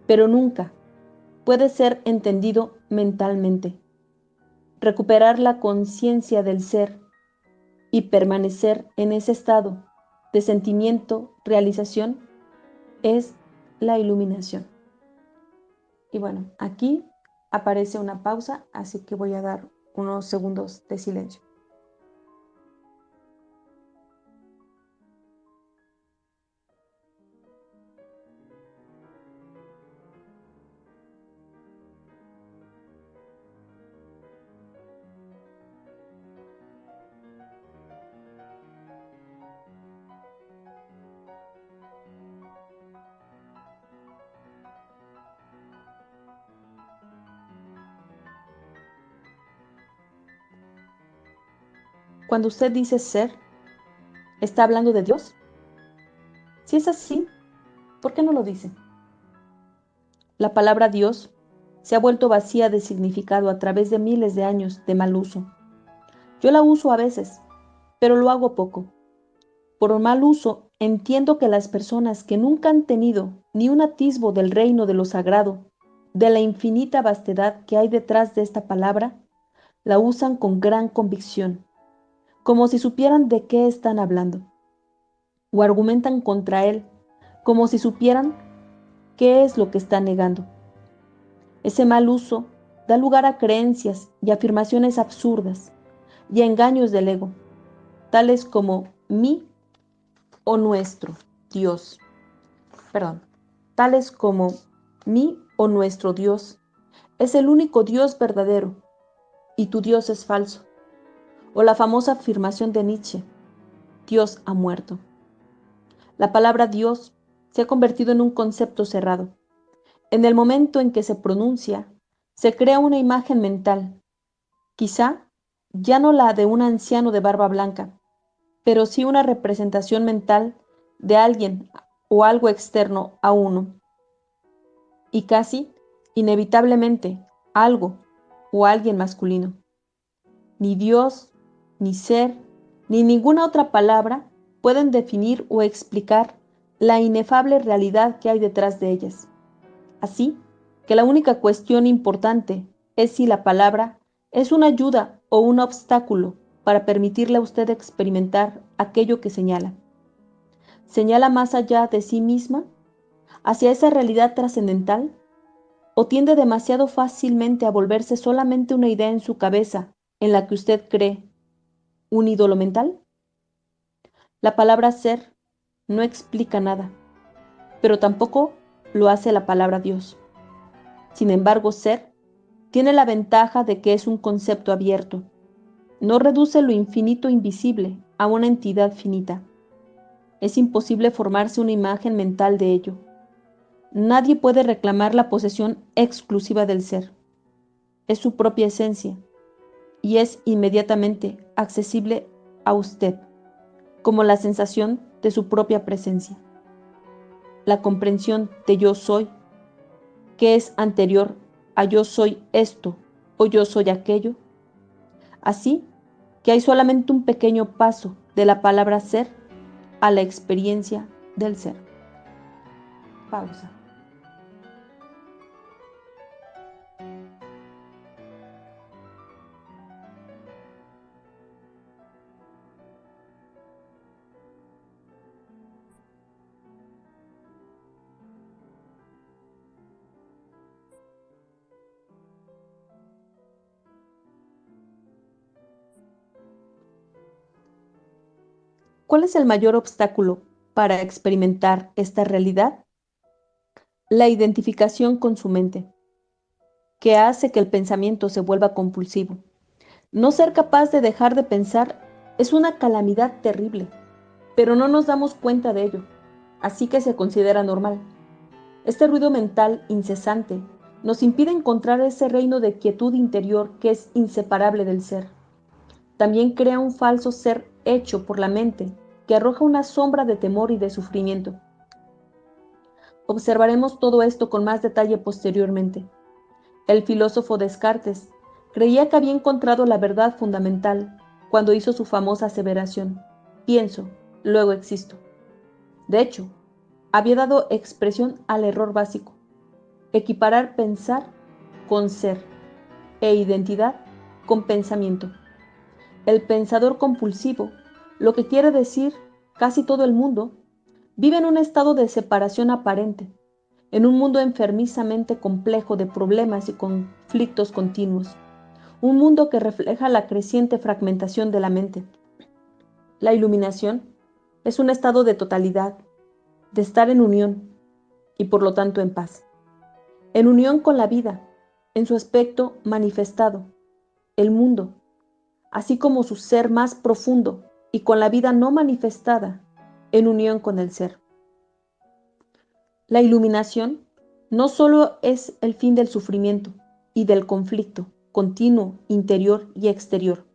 pero nunca puede ser entendido mentalmente. Recuperar la conciencia del ser y permanecer en ese estado de sentimiento, realización, es la iluminación. Y bueno, aquí aparece una pausa, así que voy a dar unos segundos de silencio. Cuando usted dice ser, ¿está hablando de Dios? Si es así, ¿por qué no lo dice? La palabra Dios se ha vuelto vacía de significado a través de miles de años de mal uso. Yo la uso a veces, pero lo hago poco. Por mal uso, entiendo que las personas que nunca han tenido ni un atisbo del reino de lo sagrado, de la infinita vastedad que hay detrás de esta palabra, la usan con gran convicción, como si supieran de qué están hablando, o argumentan contra él, como si supieran qué es lo que están negando. Ese mal uso da lugar a creencias y afirmaciones absurdas y a engaños del ego, tales como mi o nuestro Dios. Tales como mi o nuestro Dios es el único Dios verdadero y tu Dios es falso. O la famosa afirmación de Nietzsche, Dios ha muerto. La palabra Dios se ha convertido en un concepto cerrado. En el momento en que se pronuncia, se crea una imagen mental, quizá ya no la de un anciano de barba blanca, pero sí una representación mental de alguien o algo externo a uno, y casi, inevitablemente, algo o alguien masculino. Ni Dios, ni ser, ni ninguna otra palabra pueden definir o explicar la inefable realidad que hay detrás de ellas. Así que la única cuestión importante es si la palabra es una ayuda o un obstáculo para permitirle a usted experimentar aquello que señala. ¿Señala más allá de sí misma, hacia esa realidad trascendental? ¿O tiende demasiado fácilmente a volverse solamente una idea en su cabeza en la que usted cree un ídolo mental? La palabra ser no explica nada, pero tampoco lo hace la palabra Dios. Sin embargo, ser tiene la ventaja de que es un concepto abierto. No reduce lo infinito invisible a una entidad finita. Es imposible formarse una imagen mental de ello. Nadie puede reclamar la posesión exclusiva del ser. Es su propia esencia y es inmediatamente accesible a usted, como la sensación de su propia presencia. La comprensión de yo soy, que es anterior a yo soy esto o yo soy aquello. Así que hay solamente un pequeño paso de la palabra ser a la experiencia del ser. Pausa. ¿Cuál es el mayor obstáculo para experimentar esta realidad? La identificación con su mente, que hace que el pensamiento se vuelva compulsivo. No ser capaz de dejar de pensar es una calamidad terrible, pero no nos damos cuenta de ello, así que se considera normal. Este ruido mental incesante nos impide encontrar ese reino de quietud interior que es inseparable del ser. También crea un falso ser hecho por la mente que arroja una sombra de temor y de sufrimiento. Observaremos todo esto con más detalle posteriormente. El filósofo Descartes creía que había encontrado la verdad fundamental cuando hizo su famosa aseveración: pienso, luego existo. De hecho, había dado expresión al error básico: equiparar pensar con ser e identidad con pensamiento. El pensador compulsivo, lo que quiere decir casi todo el mundo, vive en un estado de separación aparente, en un mundo enfermizamente complejo de problemas y conflictos continuos, un mundo que refleja la creciente fragmentación de la mente. La iluminación es un estado de totalidad, de estar en unión y por lo tanto en paz, en unión con la vida, en su aspecto manifestado, el mundo, así como su ser más profundo, y con la vida no manifestada, en unión con el ser. La iluminación no solo es el fin del sufrimiento y del conflicto continuo interior y exterior,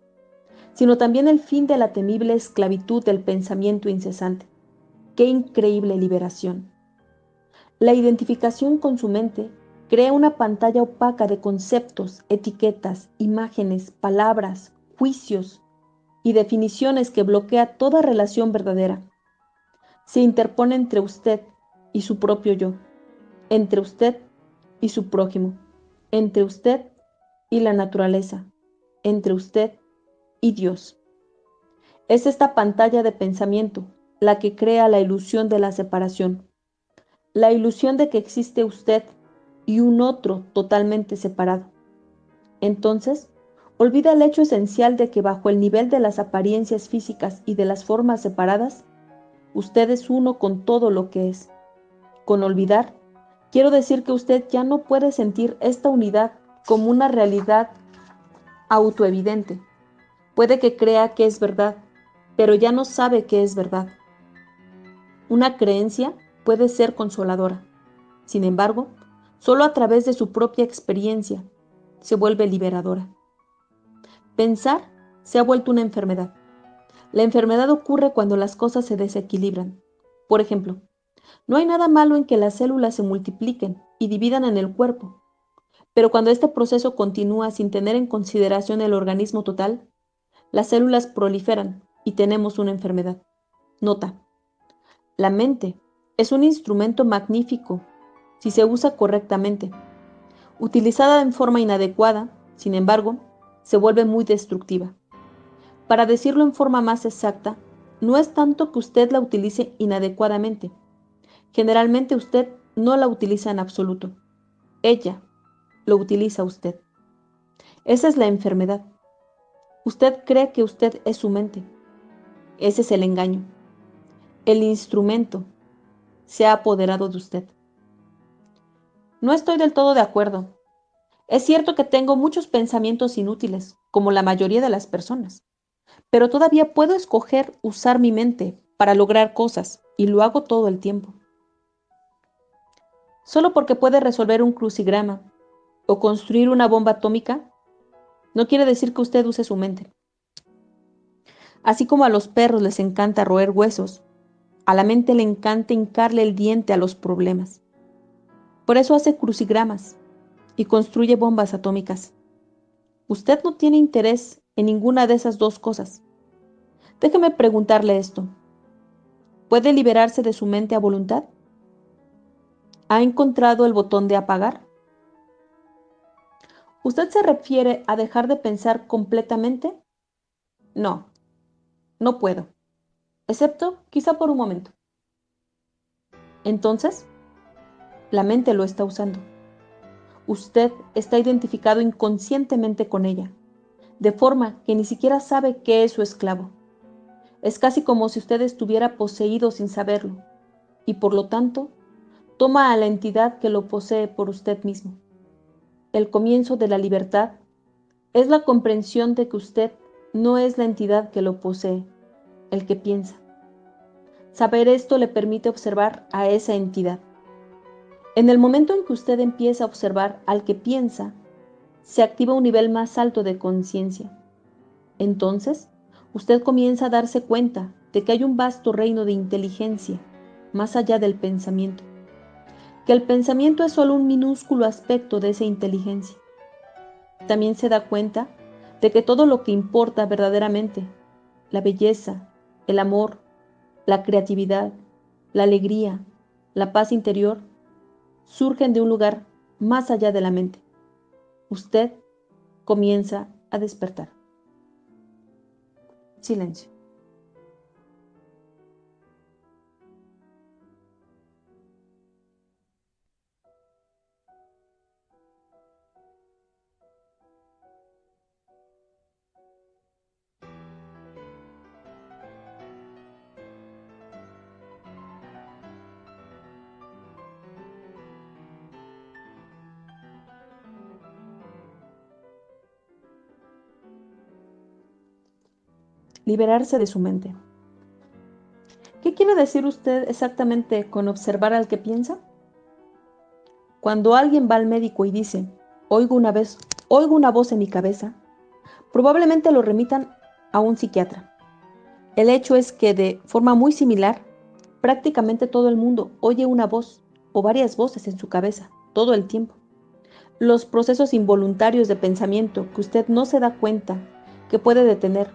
sino también el fin de la temible esclavitud del pensamiento incesante. ¡Qué increíble liberación! La identificación con su mente crea una pantalla opaca de conceptos, etiquetas, imágenes, palabras, juicios y definiciones que bloquea toda relación verdadera. Se interpone entre usted y su propio yo, entre usted y su prójimo, entre usted y la naturaleza, entre usted y Dios. Es esta pantalla de pensamiento la que crea la ilusión de la separación, la ilusión de que existe usted y un otro totalmente separado. Entonces, olvida el hecho esencial de que bajo el nivel de las apariencias físicas y de las formas separadas, usted es uno con todo lo que es. Con olvidar, quiero decir que usted ya no puede sentir esta unidad como una realidad autoevidente. Puede que crea que es verdad, pero ya no sabe que es verdad. Una creencia puede ser consoladora. Sin embargo, solo a través de su propia experiencia se vuelve liberadora. Pensar se ha vuelto una enfermedad. La enfermedad ocurre cuando las cosas se desequilibran. Por ejemplo, no hay nada malo en que las células se multipliquen y dividan en el cuerpo, pero cuando este proceso continúa sin tener en consideración el organismo total, las células proliferan y tenemos una enfermedad. Nota: la mente es un instrumento magnífico si se usa correctamente. Utilizada en forma inadecuada, sin embargo, se vuelve muy destructiva. Para decirlo en forma más exacta, no es tanto que usted la utilice inadecuadamente. Generalmente usted no la utiliza en absoluto. Ella lo utiliza usted. Esa es la enfermedad. Usted cree que usted es su mente. Ese es el engaño. El instrumento se ha apoderado de usted. No estoy del todo de acuerdo. Es cierto que tengo muchos pensamientos inútiles, como la mayoría de las personas, pero todavía puedo escoger usar mi mente para lograr cosas, y lo hago todo el tiempo. Solo porque puede resolver un crucigrama o construir una bomba atómica, no quiere decir que usted use su mente. Así como a los perros les encanta roer huesos, a la mente le encanta hincarle el diente a los problemas. Por eso hace crucigramas y construye bombas atómicas. Usted no tiene interés en ninguna de esas dos cosas. Déjeme preguntarle esto. ¿Puede liberarse de su mente a voluntad? ¿Ha encontrado el botón de apagar? ¿Usted se refiere a dejar de pensar completamente? No, no puedo, excepto quizá por un momento. Entonces, la mente lo está usando. Usted está identificado inconscientemente con ella, de forma que ni siquiera sabe que es su esclavo. Es casi como si usted estuviera poseído sin saberlo, y por lo tanto, toma a la entidad que lo posee por usted mismo. El comienzo de la libertad es la comprensión de que usted no es la entidad que lo posee, el que piensa. Saber esto le permite observar a esa entidad. En el momento en que usted empieza a observar al que piensa, se activa un nivel más alto de conciencia. Entonces, usted comienza a darse cuenta de que hay un vasto reino de inteligencia más allá del pensamiento, que el pensamiento es solo un minúsculo aspecto de esa inteligencia. También se da cuenta de que todo lo que importa verdaderamente, la belleza, el amor, la creatividad, la alegría, la paz interior, surgen de un lugar más allá de la mente. Usted comienza a despertar. Silencio. Liberarse de su mente. ¿Qué quiere decir usted exactamente con observar al que piensa? Cuando alguien va al médico y dice, oigo una voz en mi cabeza, probablemente lo remitan a un psiquiatra. El hecho es que de forma muy similar, prácticamente todo el mundo oye una voz o varias voces en su cabeza todo el tiempo. Los procesos involuntarios de pensamiento que usted no se da cuenta que puede detener,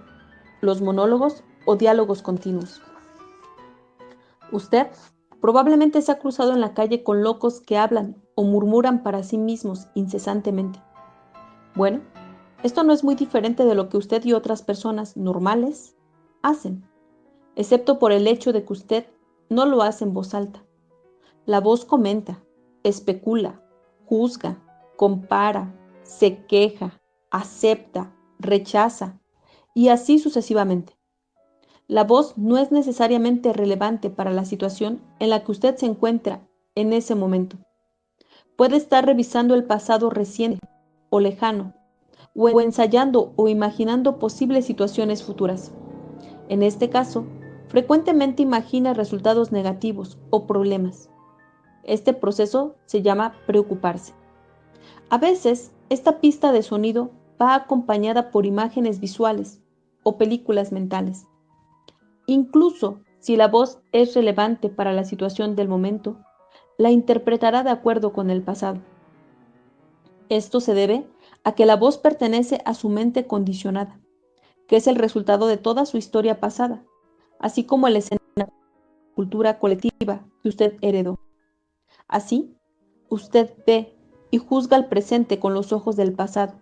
los monólogos o diálogos continuos. Usted probablemente se ha cruzado en la calle con locos que hablan o murmuran para sí mismos incesantemente. Bueno, esto no es muy diferente de lo que usted y otras personas normales hacen, excepto por el hecho de que usted no lo hace en voz alta. La voz comenta, especula, juzga, compara, se queja, acepta, rechaza, y así sucesivamente. La voz no es necesariamente relevante para la situación en la que usted se encuentra en ese momento. Puede estar revisando el pasado reciente o lejano, o ensayando o imaginando posibles situaciones futuras. En este caso, frecuentemente imagina resultados negativos o problemas. Este proceso se llama preocuparse. A veces, esta pista de sonido va acompañada por imágenes visuales o películas mentales. Incluso si la voz es relevante para la situación del momento, la interpretará de acuerdo con el pasado. Esto se debe a que la voz pertenece a su mente condicionada, que es el resultado de toda su historia pasada, así como el escenario de la cultura colectiva que usted heredó. Así, usted ve y juzga el presente con los ojos del pasado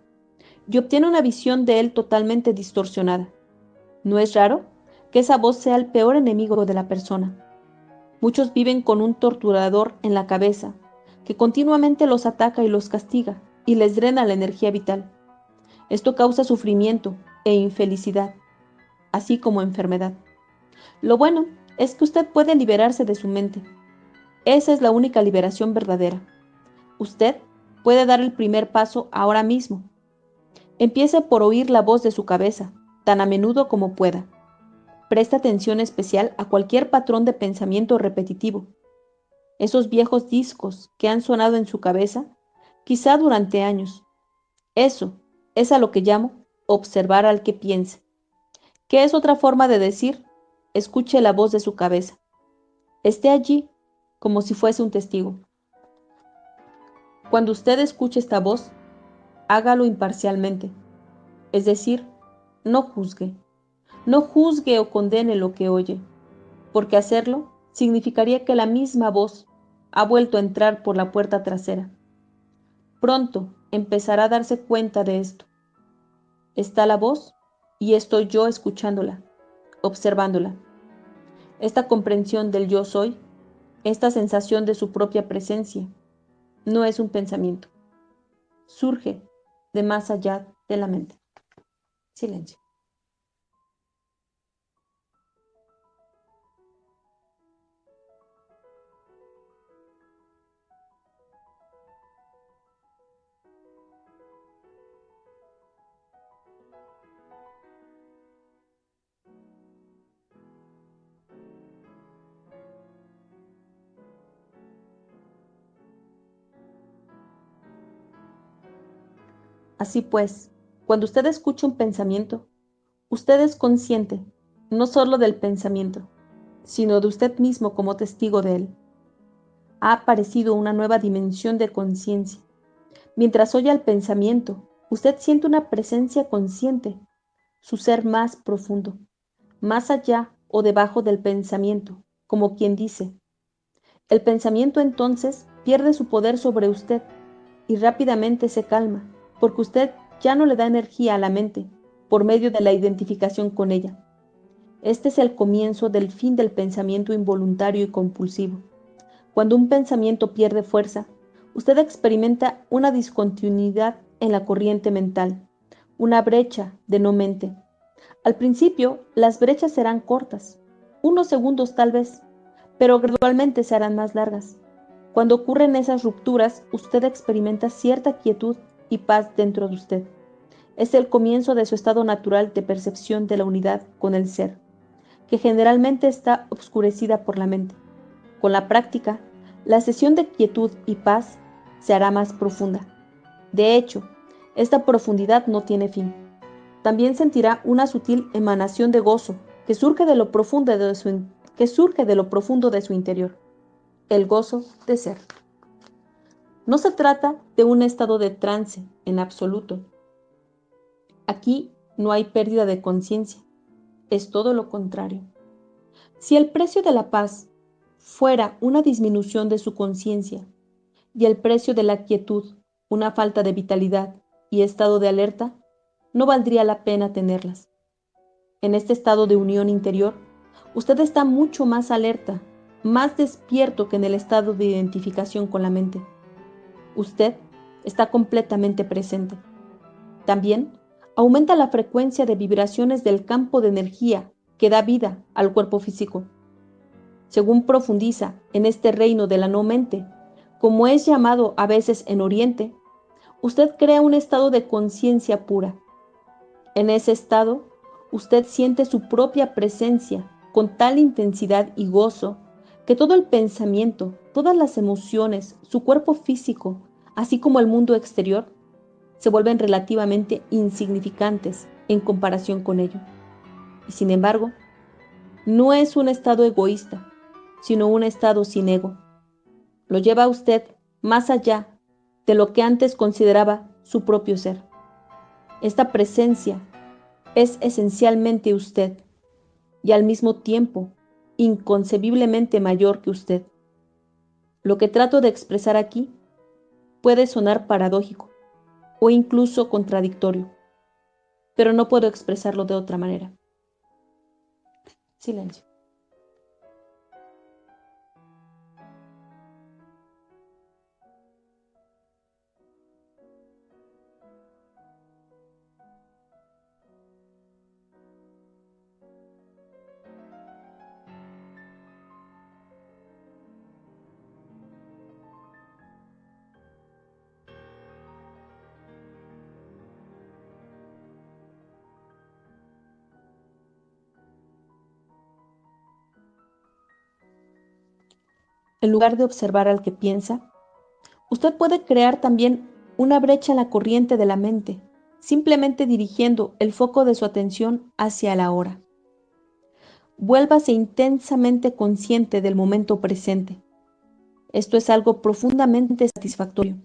y obtiene una visión de él totalmente distorsionada. No es raro que esa voz sea el peor enemigo de la persona. Muchos viven con un torturador en la cabeza que continuamente los ataca y los castiga, y les drena la energía vital. Esto causa sufrimiento e infelicidad, así como enfermedad. Lo bueno es que usted puede liberarse de su mente. Esa es la única liberación verdadera. Usted puede dar el primer paso ahora mismo. Empiece por oír la voz de su cabeza, tan a menudo como pueda. Preste atención especial a cualquier patrón de pensamiento repetitivo. Esos viejos discos que han sonado en su cabeza, quizá durante años. Eso es a lo que llamo observar al que piense, que es otra forma de decir, escuche la voz de su cabeza. Esté allí como si fuese un testigo. Cuando usted escuche esta voz, hágalo imparcialmente, es decir, no juzgue. No juzgue o condene lo que oye, porque hacerlo significaría que la misma voz ha vuelto a entrar por la puerta trasera. Pronto empezará a darse cuenta de esto. Está la voz y estoy yo escuchándola, observándola. Esta comprensión del yo soy, esta sensación de su propia presencia, no es un pensamiento. Surge de más allá de la mente. Silencio. Así pues, cuando usted escucha un pensamiento, usted es consciente no solo del pensamiento, sino de usted mismo como testigo de él. Ha aparecido una nueva dimensión de conciencia. Mientras oye el pensamiento, usted siente una presencia consciente, su ser más profundo, más allá o debajo del pensamiento, como quien dice. El pensamiento entonces pierde su poder sobre usted y rápidamente se calma, porque usted ya no le da energía a la mente por medio de la identificación con ella. Este es el comienzo del fin del pensamiento involuntario y compulsivo. Cuando un pensamiento pierde fuerza, usted experimenta una discontinuidad en la corriente mental, una brecha de no mente. Al principio, las brechas serán cortas, unos segundos tal vez, pero gradualmente se harán más largas. Cuando ocurren esas rupturas, usted experimenta cierta quietud y paz dentro de usted. Es el comienzo de su estado natural de percepción de la unidad con el ser, que generalmente está obscurecida por la mente. Con la práctica, la sesión de quietud y paz se hará más profunda. De hecho, esta profundidad no tiene fin. También sentirá una sutil emanación de gozo que surge de lo profundo de su interior, el gozo de ser. No se trata de un estado de trance en absoluto. Aquí no hay pérdida de conciencia, es todo lo contrario. Si el precio de la paz fuera una disminución de su conciencia y el precio de la quietud una falta de vitalidad y estado de alerta, no valdría la pena tenerlas. En este estado de unión interior, usted está mucho más alerta, más despierto que en el estado de identificación con la mente. Usted está completamente presente. También aumenta la frecuencia de vibraciones del campo de energía que da vida al cuerpo físico. Según profundiza en este reino de la no mente, como es llamado a veces en Oriente, usted crea un estado de conciencia pura. En ese estado, usted siente su propia presencia con tal intensidad y gozo que todo el pensamiento, todas las emociones, su cuerpo físico, así como el mundo exterior, se vuelven relativamente insignificantes en comparación con ello. Y sin embargo, no es un estado egoísta, sino un estado sin ego. Lo lleva a usted más allá de lo que antes consideraba su propio ser. Esta presencia es esencialmente usted y al mismo tiempo inconcebiblemente mayor que usted. Lo que trato de expresar aquí puede sonar paradójico o incluso contradictorio, pero no puedo expresarlo de otra manera. Silencio. en lugar de observar al que piensa, usted puede crear también una brecha en la corriente de la mente, simplemente dirigiendo el foco de su atención hacia la hora. Vuélvase intensamente consciente del momento presente. Esto es algo profundamente satisfactorio.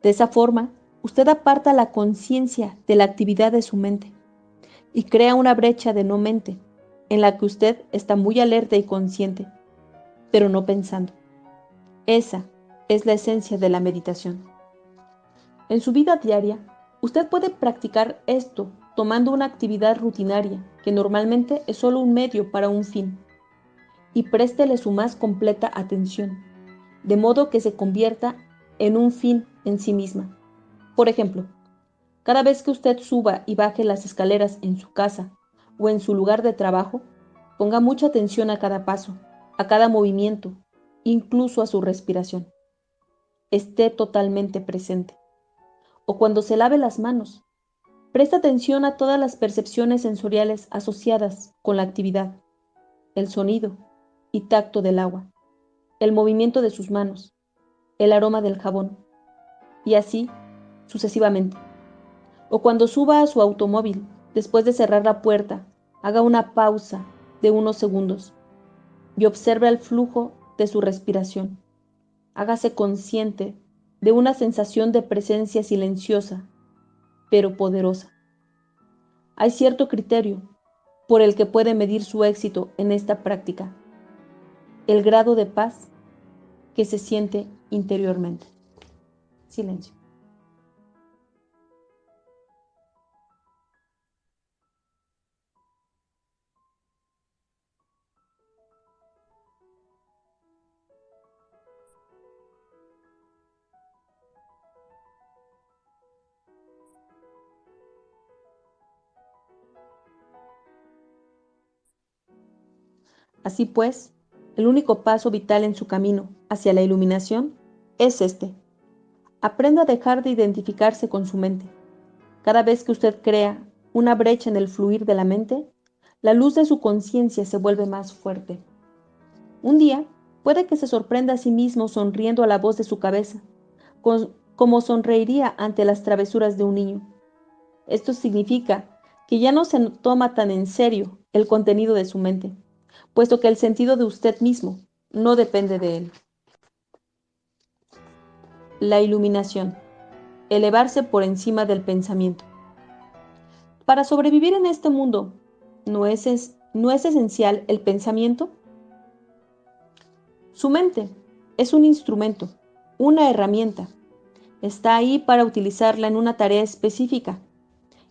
De esa forma, usted aparta la conciencia de la actividad de su mente y crea una brecha de no mente, en la que usted está muy alerta y consciente, pero no pensando. Esa es la esencia de la meditación. En su vida diaria, usted puede practicar esto tomando una actividad rutinaria que normalmente es solo un medio para un fin, y préstele su más completa atención, de modo que se convierta en un fin en sí misma. Por ejemplo, cada vez que usted suba y baje las escaleras en su casa o en su lugar de trabajo, ponga mucha atención a cada paso, a cada movimiento, incluso a su respiración. Esté totalmente presente. O cuando se lave las manos, presta atención a todas las percepciones sensoriales asociadas con la actividad, el sonido y tacto del agua, el movimiento de sus manos, el aroma del jabón, y así sucesivamente. O cuando suba a su automóvil, después de cerrar la puerta, haga una pausa de unos segundos y observe el flujo de su respiración. Hágase consciente de una sensación de presencia silenciosa, pero poderosa. Hay cierto criterio por el que puede medir su éxito en esta práctica: el grado de paz que se siente interiormente. Silencio. Así pues, el único paso vital en su camino hacia la iluminación es este: aprenda a dejar de identificarse con su mente. Cada vez que usted crea una brecha en el fluir de la mente, la luz de su conciencia se vuelve más fuerte. Un día, puede que se sorprenda a sí mismo sonriendo a la voz de su cabeza, como sonreiría ante las travesuras de un niño. Esto significa que ya no se toma tan en serio el contenido de su mente, puesto que el sentido de usted mismo no depende de él. La iluminación: elevarse por encima del pensamiento. Para sobrevivir en este mundo, ¿no es esencial el pensamiento? Su mente es un instrumento, una herramienta. Está ahí para utilizarla en una tarea específica.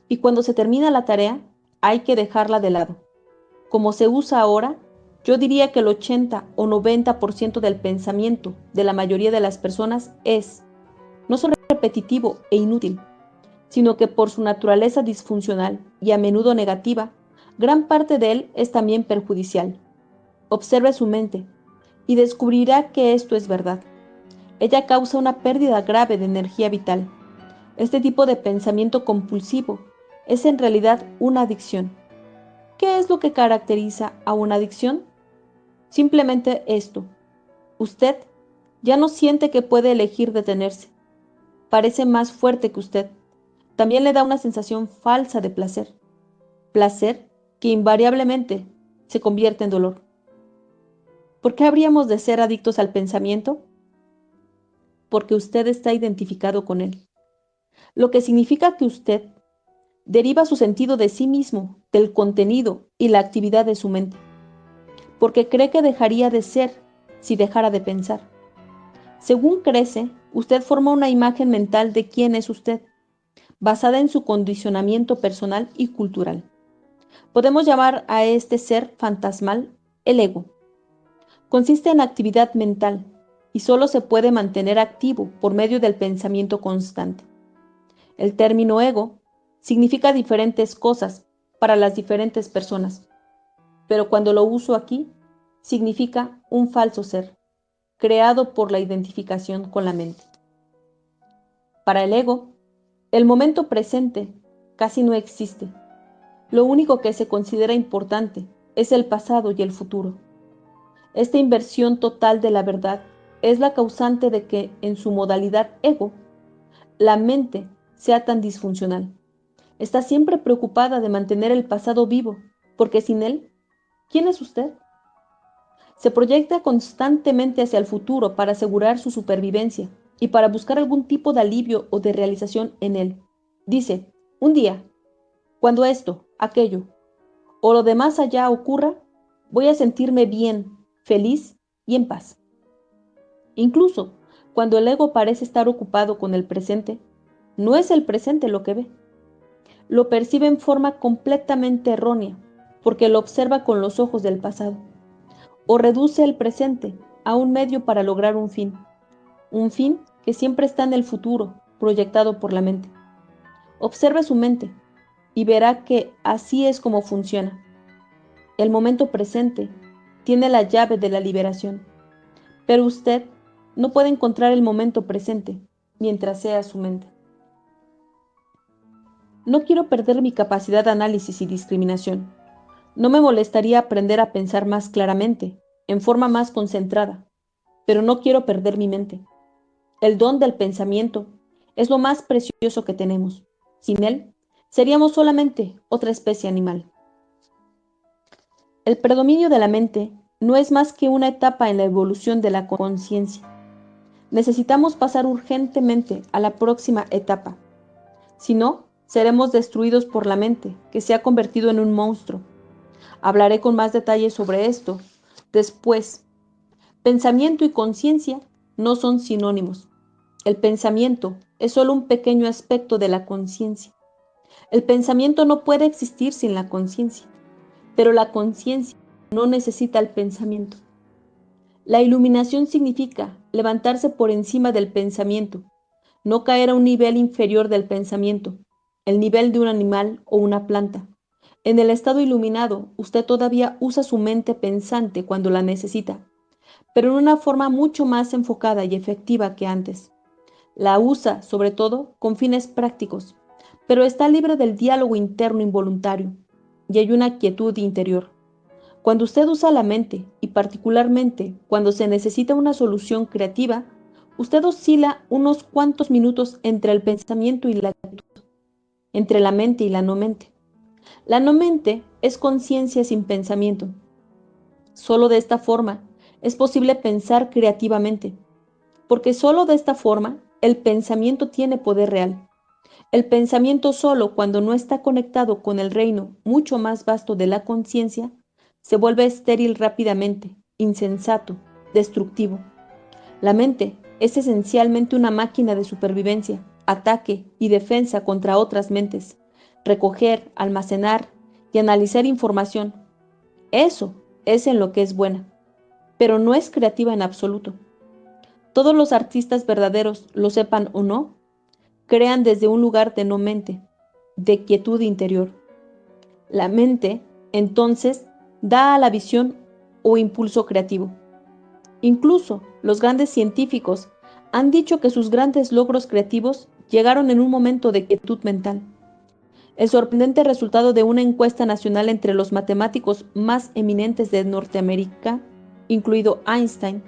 Y cuando se termina la tarea, hay que dejarla de lado. Como se usa ahora, yo diría que el 80 o 90% del pensamiento de la mayoría de las personas es no solo repetitivo e inútil, sino que por su naturaleza disfuncional y a menudo negativa, gran parte de él es también perjudicial. Observe su mente y descubrirá que esto es verdad. Ella causa una pérdida grave de energía vital. Este tipo de pensamiento compulsivo es en realidad una adicción. ¿Qué es lo que caracteriza a una adicción? Simplemente esto: usted ya no siente que puede elegir detenerse. Parece más fuerte que usted. También le da una sensación falsa de placer. Placer que invariablemente se convierte en dolor. ¿Por qué habríamos de ser adictos al pensamiento? Porque usted está identificado con él. Lo que significa que usted deriva su sentido de sí mismo del contenido y la actividad de su mente, porque cree que dejaría de ser si dejara de pensar. Según crece, usted forma una imagen mental de quién es usted, basada en su condicionamiento personal y cultural. Podemos llamar a este ser fantasmal el ego. Consiste en actividad mental y solo se puede mantener activo por medio del pensamiento constante. El término ego significa diferentes cosas para las diferentes personas, pero cuando lo uso aquí, significa un falso ser, creado por la identificación con la mente. Para el ego, el momento presente casi no existe. Lo único que se considera importante es el pasado y el futuro. Esta inversión total de la verdad es la causante de que en su modalidad ego, la mente sea tan disfuncional. Está siempre preocupada de mantener el pasado vivo, porque sin él, ¿quién es usted? Se proyecta constantemente hacia el futuro para asegurar su supervivencia y para buscar algún tipo de alivio o de realización en él. Dice, un día, cuando esto, aquello o lo de más allá ocurra, voy a sentirme bien, feliz y en paz. Incluso cuando el ego parece estar ocupado con el presente, no es el presente lo que ve. Lo percibe en forma completamente errónea, porque lo observa con los ojos del pasado, o reduce el presente a un medio para lograr un fin que siempre está en el futuro, proyectado por la mente. Observe su mente y verá que así es como funciona. El momento presente tiene la llave de la liberación, pero usted no puede encontrar el momento presente mientras sea su mente. No quiero perder mi capacidad de análisis y discriminación. No me molestaría aprender a pensar más claramente, en forma más concentrada, pero no quiero perder mi mente. El don del pensamiento es lo más precioso que tenemos. Sin él, seríamos solamente otra especie animal. El predominio de la mente no es más que una etapa en la evolución de la conciencia. Necesitamos pasar urgentemente a la próxima etapa. Si no, seremos destruidos por la mente, que se ha convertido en un monstruo. Hablaré con más detalle sobre esto después. Pensamiento y conciencia no son sinónimos. El pensamiento es solo un pequeño aspecto de la conciencia. El pensamiento no puede existir sin la conciencia, pero la conciencia no necesita el pensamiento. La iluminación significa levantarse por encima del pensamiento, no caer a un nivel inferior del pensamiento, el nivel de un animal o una planta. En el estado iluminado, usted todavía usa su mente pensante cuando la necesita, pero en una forma mucho más enfocada y efectiva que antes. La usa, sobre todo, con fines prácticos, pero está libre del diálogo interno involuntario, y hay una quietud interior. Cuando usted usa la mente, y particularmente cuando se necesita una solución creativa, usted oscila unos cuantos minutos entre el pensamiento y la quietud, entre la mente y la no mente. La no mente es conciencia sin pensamiento. Solo de esta forma es posible pensar creativamente, porque solo de esta forma el pensamiento tiene poder real. El pensamiento solo, cuando no está conectado con el reino mucho más vasto de la conciencia, se vuelve estéril rápidamente, insensato, destructivo. La mente es esencialmente una máquina de supervivencia, ataque y defensa contra otras mentes. Recoger, almacenar y analizar información. Eso es en lo que es buena, pero no es creativa en absoluto. Todos los artistas verdaderos, lo sepan o no, crean desde un lugar de no mente, de quietud interior. La mente, entonces, da a la visión o impulso creativo. Incluso los grandes científicos han dicho que sus grandes logros creativos llegaron en un momento de quietud mental. El sorprendente resultado de una encuesta nacional entre los matemáticos más eminentes de Norteamérica, incluido Einstein,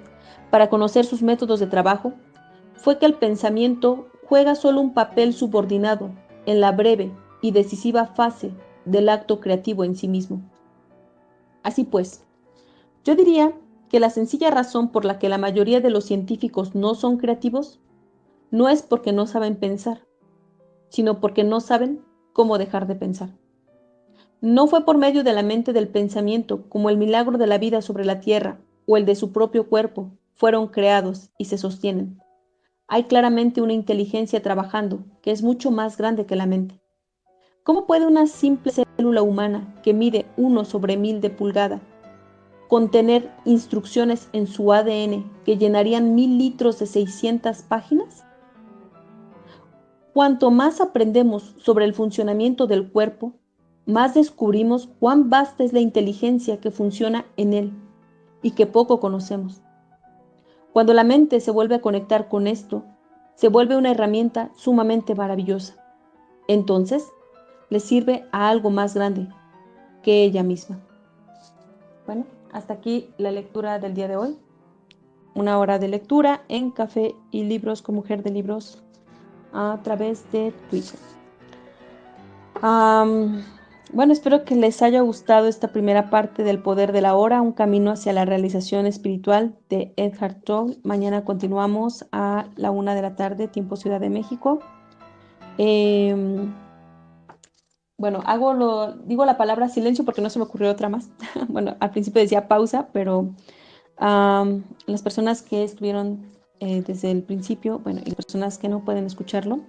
para conocer sus métodos de trabajo, fue que el pensamiento juega solo un papel subordinado en la breve y decisiva fase del acto creativo en sí mismo. Así pues, yo diría que la sencilla razón por la que la mayoría de los científicos no son creativos no es porque no saben pensar, sino porque no saben cómo dejar de pensar. No fue por medio de la mente del pensamiento como el milagro de la vida sobre la tierra o el de su propio cuerpo fueron creados y se sostienen. Hay claramente una inteligencia trabajando que es mucho más grande que la mente. ¿Cómo puede una simple célula humana que mide 1/1000 de pulgada contener instrucciones en su ADN que llenarían 1000 litros de 600 páginas? Cuanto más aprendemos sobre el funcionamiento del cuerpo, más descubrimos cuán vasta es la inteligencia que funciona en él y que poco conocemos. Cuando la mente se vuelve a conectar con esto, se vuelve una herramienta sumamente maravillosa. Entonces, le sirve a algo más grande que ella misma. Bueno, hasta aquí la lectura del día de hoy. Una hora de lectura en Café y Libros con Mujer de Libros a través de Twitter. Bueno, espero que les haya gustado esta primera parte del Poder de la Hora, un camino hacia la realización espiritual de Eckhart Tolle. Mañana continuamos a la 1 de la tarde, tiempo Ciudad de México. Bueno, digo la palabra silencio porque no se me ocurrió otra más. Bueno, al principio decía pausa, pero las personas que estuvieron desde el principio, bueno, y personas que no pueden escucharlo,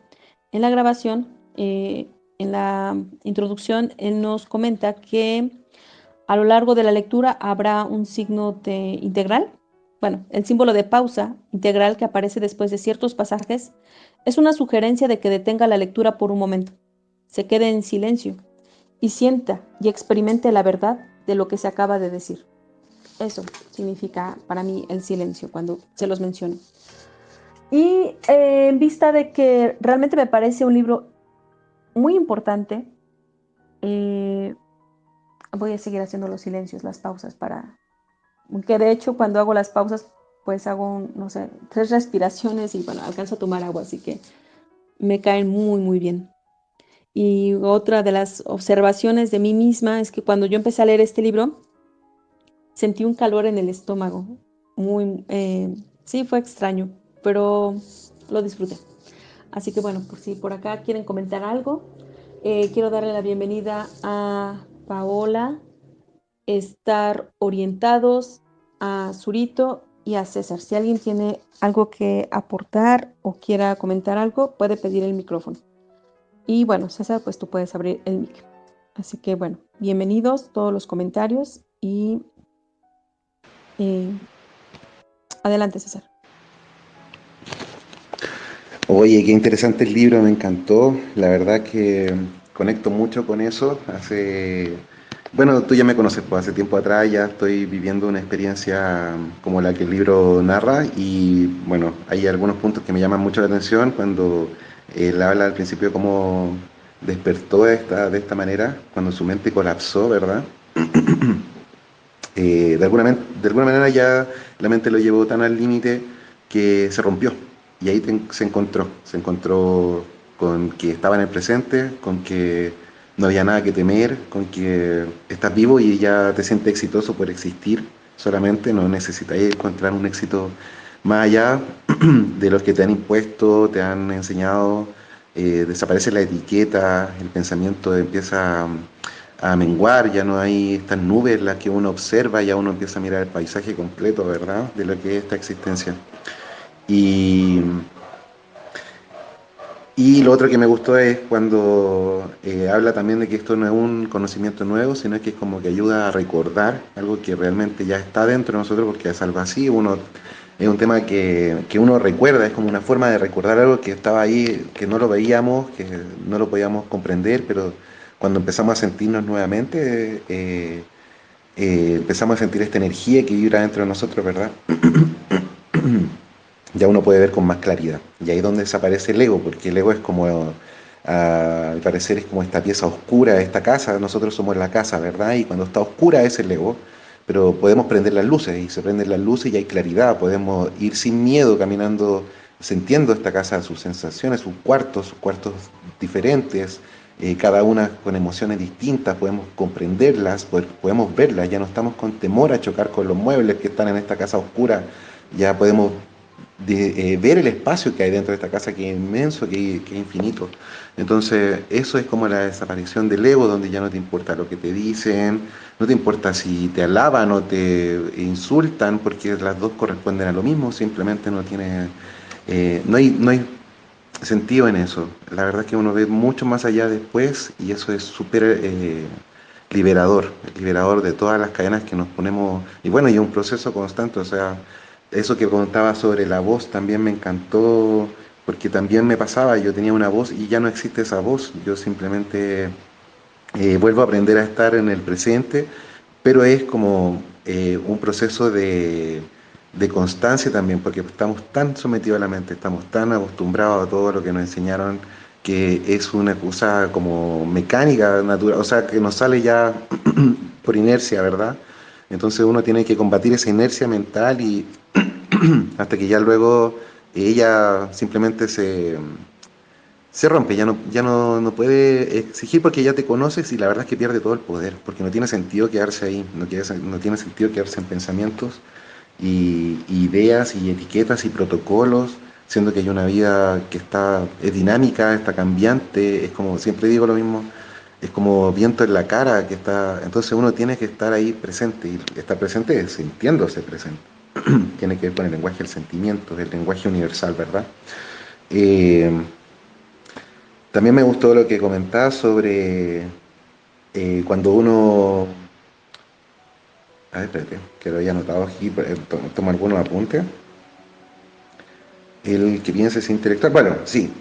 en la grabación, en la introducción, él nos comenta que a lo largo de la lectura habrá un signo de integral. Bueno, el símbolo de pausa integral que aparece después de ciertos pasajes es una sugerencia de que detenga la lectura por un momento, se quede en silencio y sienta y experimente la verdad de lo que se acaba de decir. Eso significa para mí el silencio cuando se los menciono. Y en vista de que realmente me parece un libro muy importante, voy a seguir haciendo los silencios, las pausas que de hecho cuando hago las pausas pues hago, no sé, 3 respiraciones y bueno, alcanzo a tomar agua, así que me caen muy, muy bien. Y otra de las observaciones de mí misma es que cuando yo empecé a leer este libro, sentí un calor en el estómago. Sí, fue extraño, pero lo disfruté. Así que bueno, por si por acá quieren comentar algo, quiero darle la bienvenida a Paola, Estar Orientados, a Zurito y a César. Si alguien tiene algo que aportar o quiera comentar algo, puede pedir el micrófono. Y bueno, César, pues tú puedes abrir el mic. Así que bueno, bienvenidos todos los comentarios y adelante, César. Oye, qué interesante el libro, me encantó. La verdad que conecto mucho con eso. Bueno, tú ya me conoces, pues hace tiempo atrás ya estoy viviendo una experiencia como la que el libro narra y bueno, hay algunos puntos que me llaman mucho la atención cuando él habla al principio de cómo despertó de esta manera, cuando su mente colapsó, ¿verdad? De alguna manera ya la mente lo llevó tan al límite que se rompió y ahí se encontró con que estaba en el presente, con que no había nada que temer, con que estás vivo y ya te sientes exitoso por existir solamente, no necesitas encontrar un éxito más allá de los que te han impuesto, te han enseñado, desaparece la etiqueta, el pensamiento empieza a menguar, ya no hay estas nubes en las que uno observa, ya uno empieza a mirar el paisaje completo, ¿verdad? De lo que es esta existencia. Y, y lo otro que me gustó es cuando habla también de que esto no es un conocimiento nuevo, sino que es como que ayuda a recordar algo que realmente ya está dentro de nosotros, porque es algo así, es un tema que uno recuerda, es como una forma de recordar algo que estaba ahí, que no lo veíamos, que no lo podíamos comprender, pero cuando empezamos a sentirnos nuevamente, empezamos a sentir esta energía que vibra dentro de nosotros, ¿verdad? Ya uno puede ver con más claridad. Y ahí es donde desaparece el ego, porque el ego es como, al parecer, es como esta pieza oscura de esta casa. Nosotros somos la casa, ¿verdad? Y cuando está oscura es el ego, pero podemos prender las luces y se prenden las luces y hay claridad. Podemos ir sin miedo caminando, sintiendo esta casa, sus sensaciones, sus cuartos diferentes. Cada una con emociones distintas, podemos comprenderlas, podemos verlas, ya no estamos con temor a chocar con los muebles que están en esta casa oscura, ya podemos ver el espacio que hay dentro de esta casa, que es inmenso, que es infinito. Entonces, eso es como la desaparición del ego, donde ya no te importa lo que te dicen, no te importa si te alaban o te insultan, porque las dos corresponden a lo mismo, simplemente no hay sentido en eso. La verdad es que uno ve mucho más allá después y eso es súper liberador de todas las cadenas que nos ponemos. Y bueno, y un proceso constante, o sea, eso que contaba sobre la voz también me encantó, porque también me pasaba, yo tenía una voz y ya no existe esa voz, yo simplemente vuelvo a aprender a estar en el presente, pero es como un proceso de constancia también, porque estamos tan sometidos a la mente, estamos tan acostumbrados a todo lo que nos enseñaron, que es una cosa como mecánica, natural, o sea, que nos sale ya por inercia, ¿verdad? Entonces uno tiene que combatir esa inercia mental y hasta que ya luego ella simplemente se rompe, no puede exigir porque ya te conoces y la verdad es que pierde todo el poder, porque no tiene sentido quedarse ahí, no tiene sentido quedarse en pensamientos y ideas y etiquetas y protocolos, siendo que hay una vida que es dinámica, está cambiante, es como, siempre digo lo mismo, es como viento en la cara que está, entonces uno tiene que estar ahí presente y estar presente es sintiéndose presente. Tiene que ver con el lenguaje del sentimiento, el lenguaje universal, ¿verdad? Eh, También me gustó lo que comentaba sobre cuando uno... A ver, espérate, que lo había anotado aquí, tomo algunos apuntes. El que piensa es intelectual. Bueno, sí,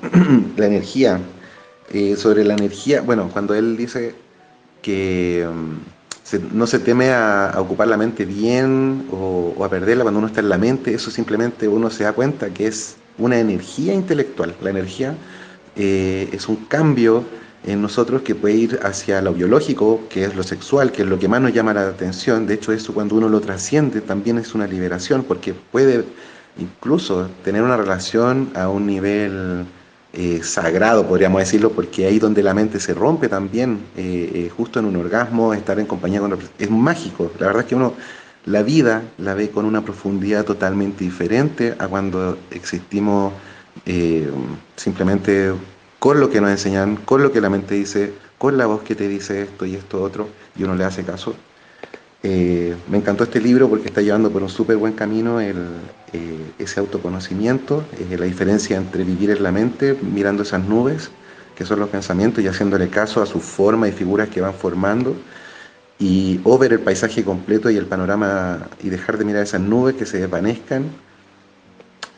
la energía. Sobre la energía, bueno, cuando él dice que no se teme a ocupar la mente bien o a perderla cuando uno está en la mente, eso simplemente uno se da cuenta que es una energía intelectual. La energía es un cambio en nosotros que puede ir hacia lo biológico, que es lo sexual, que es lo que más nos llama la atención. De hecho, eso cuando uno lo trasciende también es una liberación, porque puede incluso tener una relación a un nivel sagrado, podríamos decirlo, porque ahí donde la mente se rompe también, justo en un orgasmo, estar en compañía con es mágico. La verdad es que uno la vida la ve con una profundidad totalmente diferente a cuando existimos eh, simplemente con lo que nos enseñan, con lo que la mente dice, con la voz que te dice esto y esto otro, y uno le hace caso. Me encantó este libro porque está llevando por un súper buen camino ese autoconocimiento, la diferencia entre vivir en la mente, mirando esas nubes, que son los pensamientos, y haciéndole caso a su forma y figuras que van formando, o ver el paisaje completo y el panorama y dejar de mirar esas nubes que se desvanezcan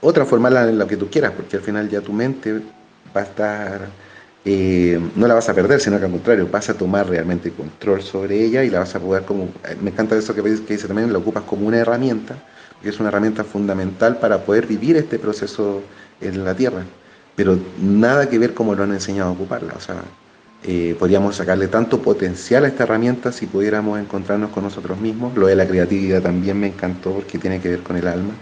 o transformarla en lo que tú quieras, porque al final ya tu mente va a estar, no la vas a perder, sino que al contrario, vas a tomar realmente control sobre ella y la vas a poder como, me encanta eso que dice también, la ocupas como una herramienta, porque es una herramienta fundamental para poder vivir este proceso en la Tierra, pero nada que ver como lo han enseñado a ocuparla, o sea, podríamos sacarle tanto potencial a esta herramienta si pudiéramos encontrarnos con nosotros mismos. Lo de la creatividad también me encantó porque tiene que ver con el alma,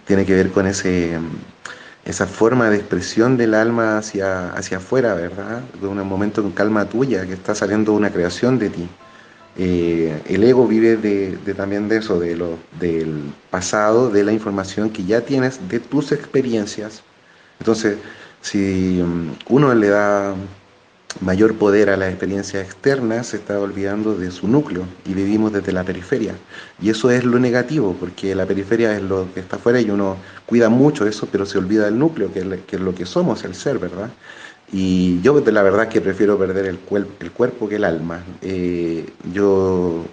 tiene que ver con esa forma de expresión del alma hacia afuera, ¿verdad? De un momento con calma tuya, que está saliendo una creación de ti. El ego vive también de eso, del pasado, de la información que ya tienes, de tus experiencias. Entonces, si uno le da mayor poder a las experiencias externas, se está olvidando de su núcleo y vivimos desde la periferia. Y eso es lo negativo, porque la periferia es lo que está afuera y uno cuida mucho eso, pero se olvida del núcleo, que es lo que somos, el ser, ¿verdad? Y yo la verdad que prefiero perder el cuerpo que el alma. Yo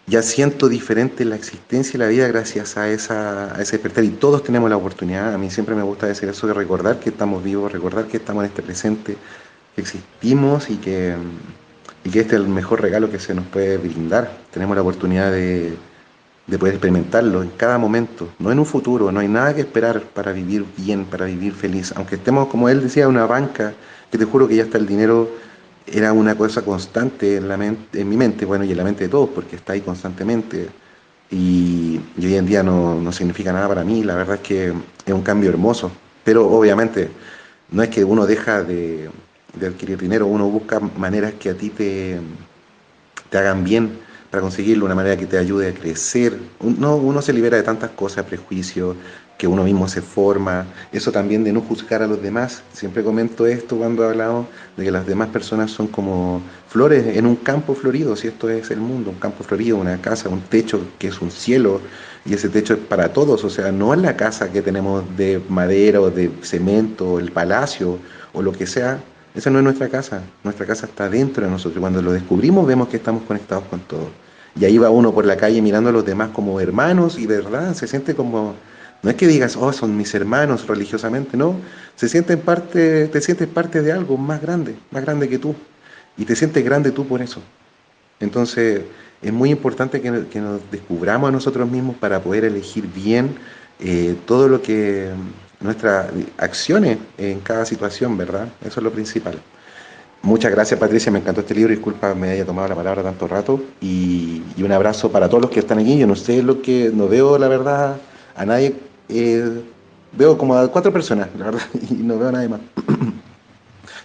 ya siento diferente la existencia y la vida gracias a ese despertar y todos tenemos la oportunidad. A mí siempre me gusta decir eso de recordar que estamos vivos, recordar que estamos en este presente, que existimos y que este es el mejor regalo que se nos puede brindar. Tenemos la oportunidad de poder experimentarlo en cada momento, no en un futuro, no hay nada que esperar para vivir bien, para vivir feliz. Aunque estemos, como él decía, en una banca, que te juro que ya está el dinero, era una cosa constante en mi mente, bueno, y en la mente de todos, porque está ahí constantemente. Y hoy en día no significa nada para mí, la verdad es que es un cambio hermoso. Pero obviamente no es que uno deja de adquirir dinero, uno busca maneras que a ti te hagan bien para conseguirlo, una manera que te ayude a crecer. Uno se libera de tantas cosas, prejuicios, que uno mismo se forma. Eso también de no juzgar a los demás. Siempre comento esto cuando hablamos de que las demás personas son como flores en un campo florido, si esto es el mundo, un campo florido, una casa, un techo que es un cielo, y ese techo es para todos, o sea, no es la casa que tenemos de madera o de cemento, o el palacio o lo que sea. Esa no es nuestra casa está dentro de nosotros. Cuando lo descubrimos vemos que estamos conectados con todo. Y ahí va uno por la calle mirando a los demás como hermanos y de verdad se siente como, no es que digas, oh, son mis hermanos religiosamente, no, te sientes parte de algo más grande que tú. Y te sientes grande tú por eso. Entonces, es muy importante que nos descubramos a nosotros mismos para poder elegir bien todo lo que nuestras acciones en cada situación, ¿verdad? Eso es lo principal. Muchas gracias, Patricia, me encantó este libro, disculpa me haya tomado la palabra tanto rato y un abrazo para todos los que están aquí. Yo no sé lo que, no veo la verdad a nadie, veo como a 4 personas, la verdad, y no veo a nadie más.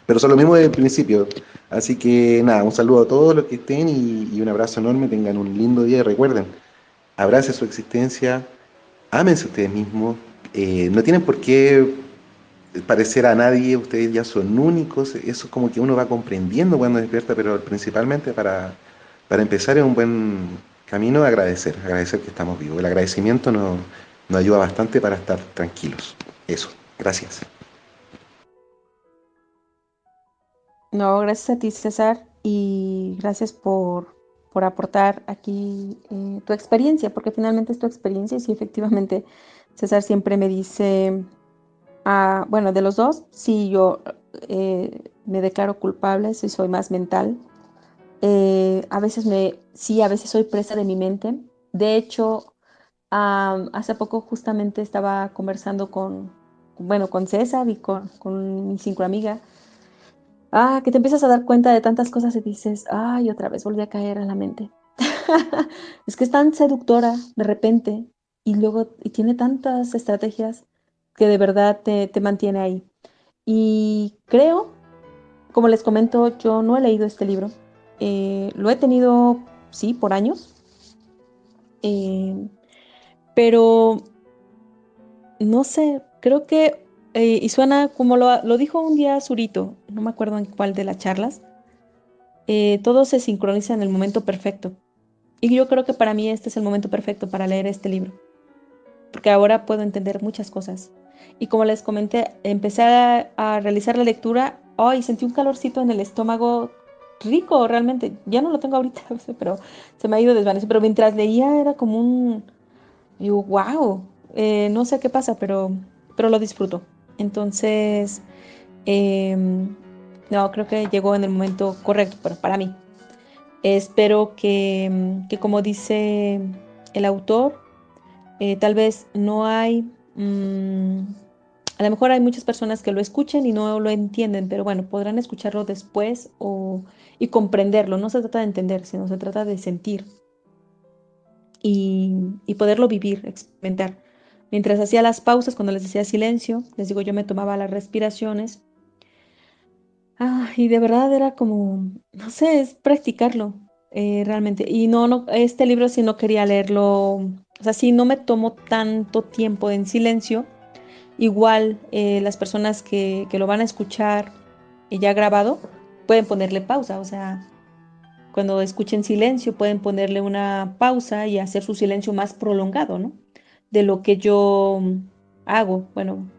Pero son lo mismo del principio. Así que nada, un saludo a todos los que estén y un abrazo enorme, tengan un lindo día y recuerden, abracen su existencia, ámense ustedes mismos, no tienen por qué parecer a nadie, ustedes ya son únicos, eso es como que uno va comprendiendo cuando despierta, pero principalmente para empezar en un buen camino, agradecer que estamos vivos. El agradecimiento nos ayuda bastante para estar tranquilos. Eso, gracias. No, gracias a ti, César, y gracias por aportar aquí tu experiencia, porque finalmente es tu experiencia y sí, efectivamente, César siempre me dice, bueno, de los dos, sí, yo me declaro culpable, sí soy más mental. A veces sí, a veces soy presa de mi mente. De hecho, hace poco justamente estaba conversando bueno, con César y con mi cinco amiga. Que te empiezas a dar cuenta de tantas cosas y dices, ay, otra vez volví a caer a la mente. Es que es tan seductora de repente y tiene tantas estrategias que de verdad te mantiene ahí. Y creo, como les comento, yo no he leído este libro. Lo he tenido, sí, por años, eh, pero no sé, creo que, y suena como lo dijo un día Zurito, no me acuerdo en cuál de las charlas, todo se sincroniza en el momento perfecto. Y yo creo que para mí este es el momento perfecto para leer este libro, porque ahora puedo entender muchas cosas. Y como les comenté, empecé a realizar la lectura, y sentí un calorcito en el estómago rico, realmente. Ya no lo tengo ahorita, pero se me ha ido desvaneciendo. Pero mientras leía era como digo, wow, no sé qué pasa, pero lo disfruto. Entonces, no, creo que llegó en el momento correcto para mí. Espero que como dice el autor, tal vez no hay, a lo mejor hay muchas personas que lo escuchen y no lo entienden, pero bueno, podrán escucharlo después y comprenderlo. No se trata de entender, sino se trata de sentir y poderlo vivir, experimentar. Mientras hacía las pausas, cuando les decía silencio, les digo, yo me tomaba las respiraciones. Y de verdad era como, no sé, es practicarlo realmente. Y no, este libro sí no quería leerlo, o sea, sí no me tomó tanto tiempo en silencio. Igual las personas que lo van a escuchar ya grabado pueden ponerle pausa, o sea, cuando escuchen silencio pueden ponerle una pausa y hacer su silencio más prolongado, ¿no? De lo que yo hago. Bueno,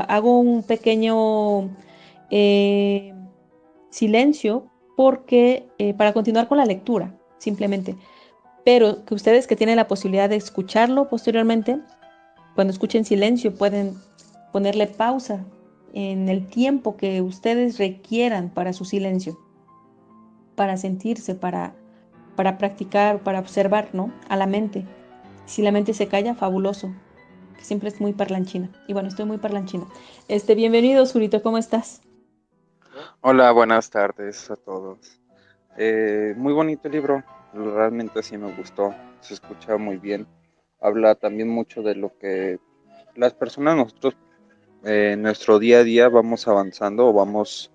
hago un pequeño eh, silencio porque para continuar con la lectura, simplemente. Pero que ustedes que tienen la posibilidad de escucharlo posteriormente, cuando escuchen silencio, pueden ponerle pausa en el tiempo que ustedes requieran para su silencio, para sentirse, para practicar, para observar, ¿no? A la mente. Si la mente se calla, fabuloso, que siempre es muy parlanchina. Y bueno, estoy muy parlanchina. Bienvenido, Zurito, ¿cómo estás? Hola, buenas tardes a todos. Muy bonito el libro, realmente sí me gustó, se escucha muy bien. Habla también mucho de lo que las personas, nosotros, en nuestro día a día vamos avanzando o vamos,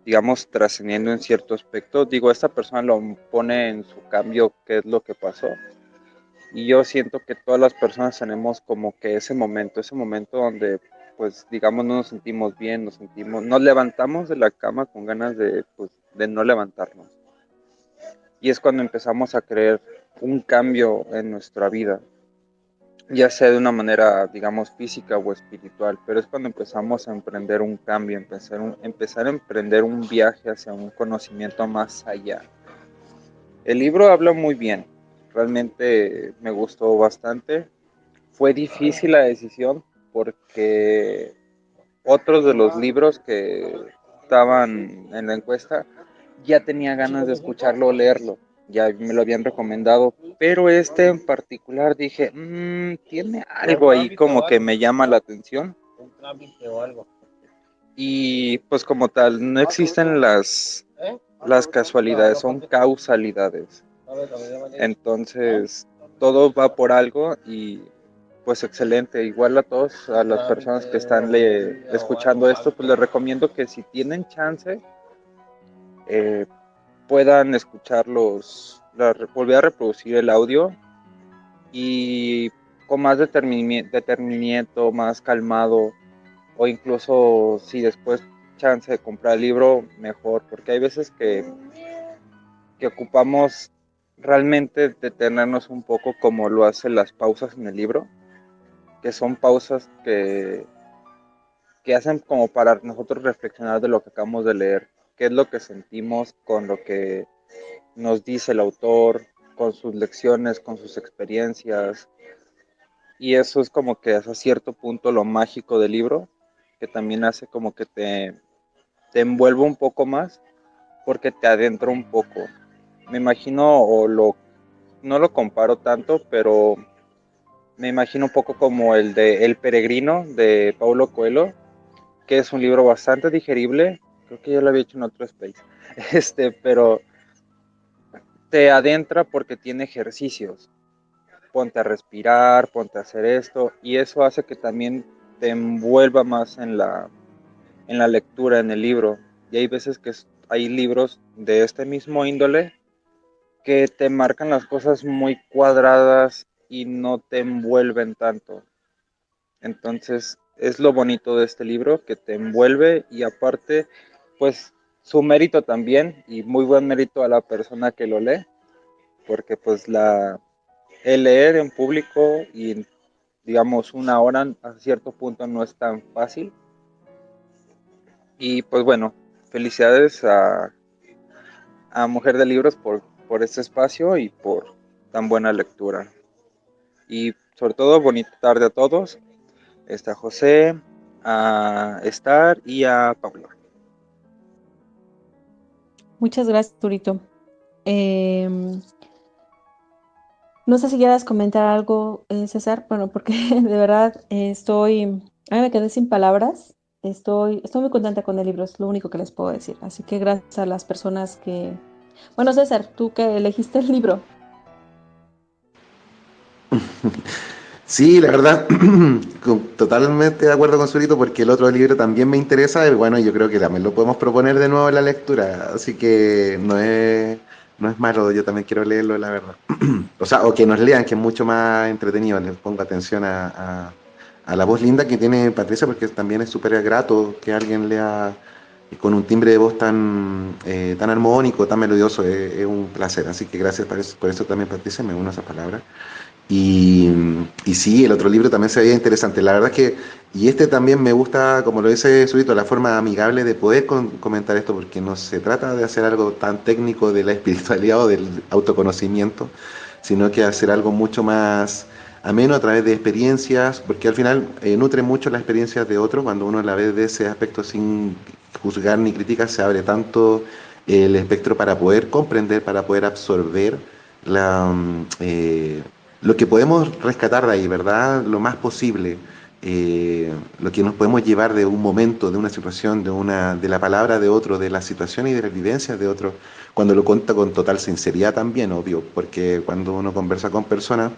digamos, trascendiendo en cierto aspecto. Digo, esta persona lo pone en su cambio, qué es lo que pasó. Y yo siento que todas las personas tenemos como que ese momento donde, pues, digamos, no nos sentimos bien, nos levantamos de la cama con ganas de, pues, de no levantarnos. Y es cuando empezamos a creer un cambio en nuestra vida, ya sea de una manera, digamos, física o espiritual, pero es cuando empezamos a emprender un cambio, empezar a emprender un viaje hacia un conocimiento más allá. El libro habla muy bien, realmente me gustó bastante. Fue difícil la decisión porque otros de los libros que estaban en la encuesta ya tenía ganas de escucharlo o leerlo, ya me lo habían recomendado, pero este en particular dije, tiene algo ahí como que me llama la atención Y pues como tal, no existen las casualidades, son causalidades. Entonces, todo va por algo y pues excelente. Igual a todos, a las personas que están escuchando esto, pues les recomiendo que si tienen chance, eh, puedan escucharlos, volver a reproducir el audio y con más determinamiento, más calmado, o incluso si después chance de comprar el libro, mejor, porque hay veces que ocupamos realmente detenernos un poco como lo hacen las pausas en el libro, que son pausas que hacen como para nosotros reflexionar de lo que acabamos de leer, qué es lo que sentimos con lo que nos dice el autor, con sus lecciones, con sus experiencias, y eso es como que hasta cierto punto lo mágico del libro, que también hace como que te envuelve un poco más, porque te adentra un poco. Me imagino, no lo comparo tanto, pero me imagino un poco como el de El Peregrino de Paulo Coelho, que es un libro bastante digerible. Creo que ya lo había hecho en otro space. Pero te adentra porque tiene ejercicios. Ponte a respirar, ponte a hacer esto, y eso hace que también te envuelva más en la lectura, en el libro. Y hay veces que hay libros de este mismo índole que te marcan las cosas muy cuadradas y no te envuelven tanto. Entonces, es lo bonito de este libro, que te envuelve y aparte, pues su mérito también, y muy buen mérito a la persona que lo lee, porque pues el leer en público y digamos una hora a cierto punto no es tan fácil. Y pues bueno, felicidades a Mujer de Libros por este espacio y por tan buena lectura. Y sobre todo, bonita tarde a todos. Está José, a Star y a Paula. Muchas gracias, Turito. Em, no sé si quieras comentar algo, César. Bueno, porque de verdad a mí me quedé sin palabras. Estoy muy contenta con el libro, es lo único que les puedo decir. Así que gracias a las personas bueno, César, tú que elegiste el libro. Sí, la verdad, totalmente de acuerdo con Zurito porque el otro libro también me interesa y bueno, yo creo que también lo podemos proponer de nuevo en la lectura, así que no es malo, yo también quiero leerlo, la verdad. O sea, o que nos lean, que es mucho más entretenido, les pongo atención a la voz linda que tiene Patricia porque también es súper grato que alguien lea con un timbre de voz tan armónico, tan melodioso, es un placer, así que gracias por eso también Patricia, me uno a esas palabras. Y, y sí, el otro libro también se veía interesante. La verdad es que, y este también me gusta, como lo dice Surito, la forma amigable de poder comentar esto, porque no se trata de hacer algo tan técnico de la espiritualidad o del autoconocimiento, sino que hacer algo mucho más ameno a través de experiencias, porque al final nutre mucho las experiencias de otros, cuando uno la ve de ese aspecto sin juzgar ni criticar, se abre tanto el espectro para poder comprender, para poder absorber la, lo que podemos rescatar de ahí, ¿verdad? Lo más posible, lo que nos podemos llevar de un momento, de una situación, de la palabra de otro, de la situación y de las vivencias de otro, cuando lo cuenta con total sinceridad también, obvio, porque cuando uno conversa con personas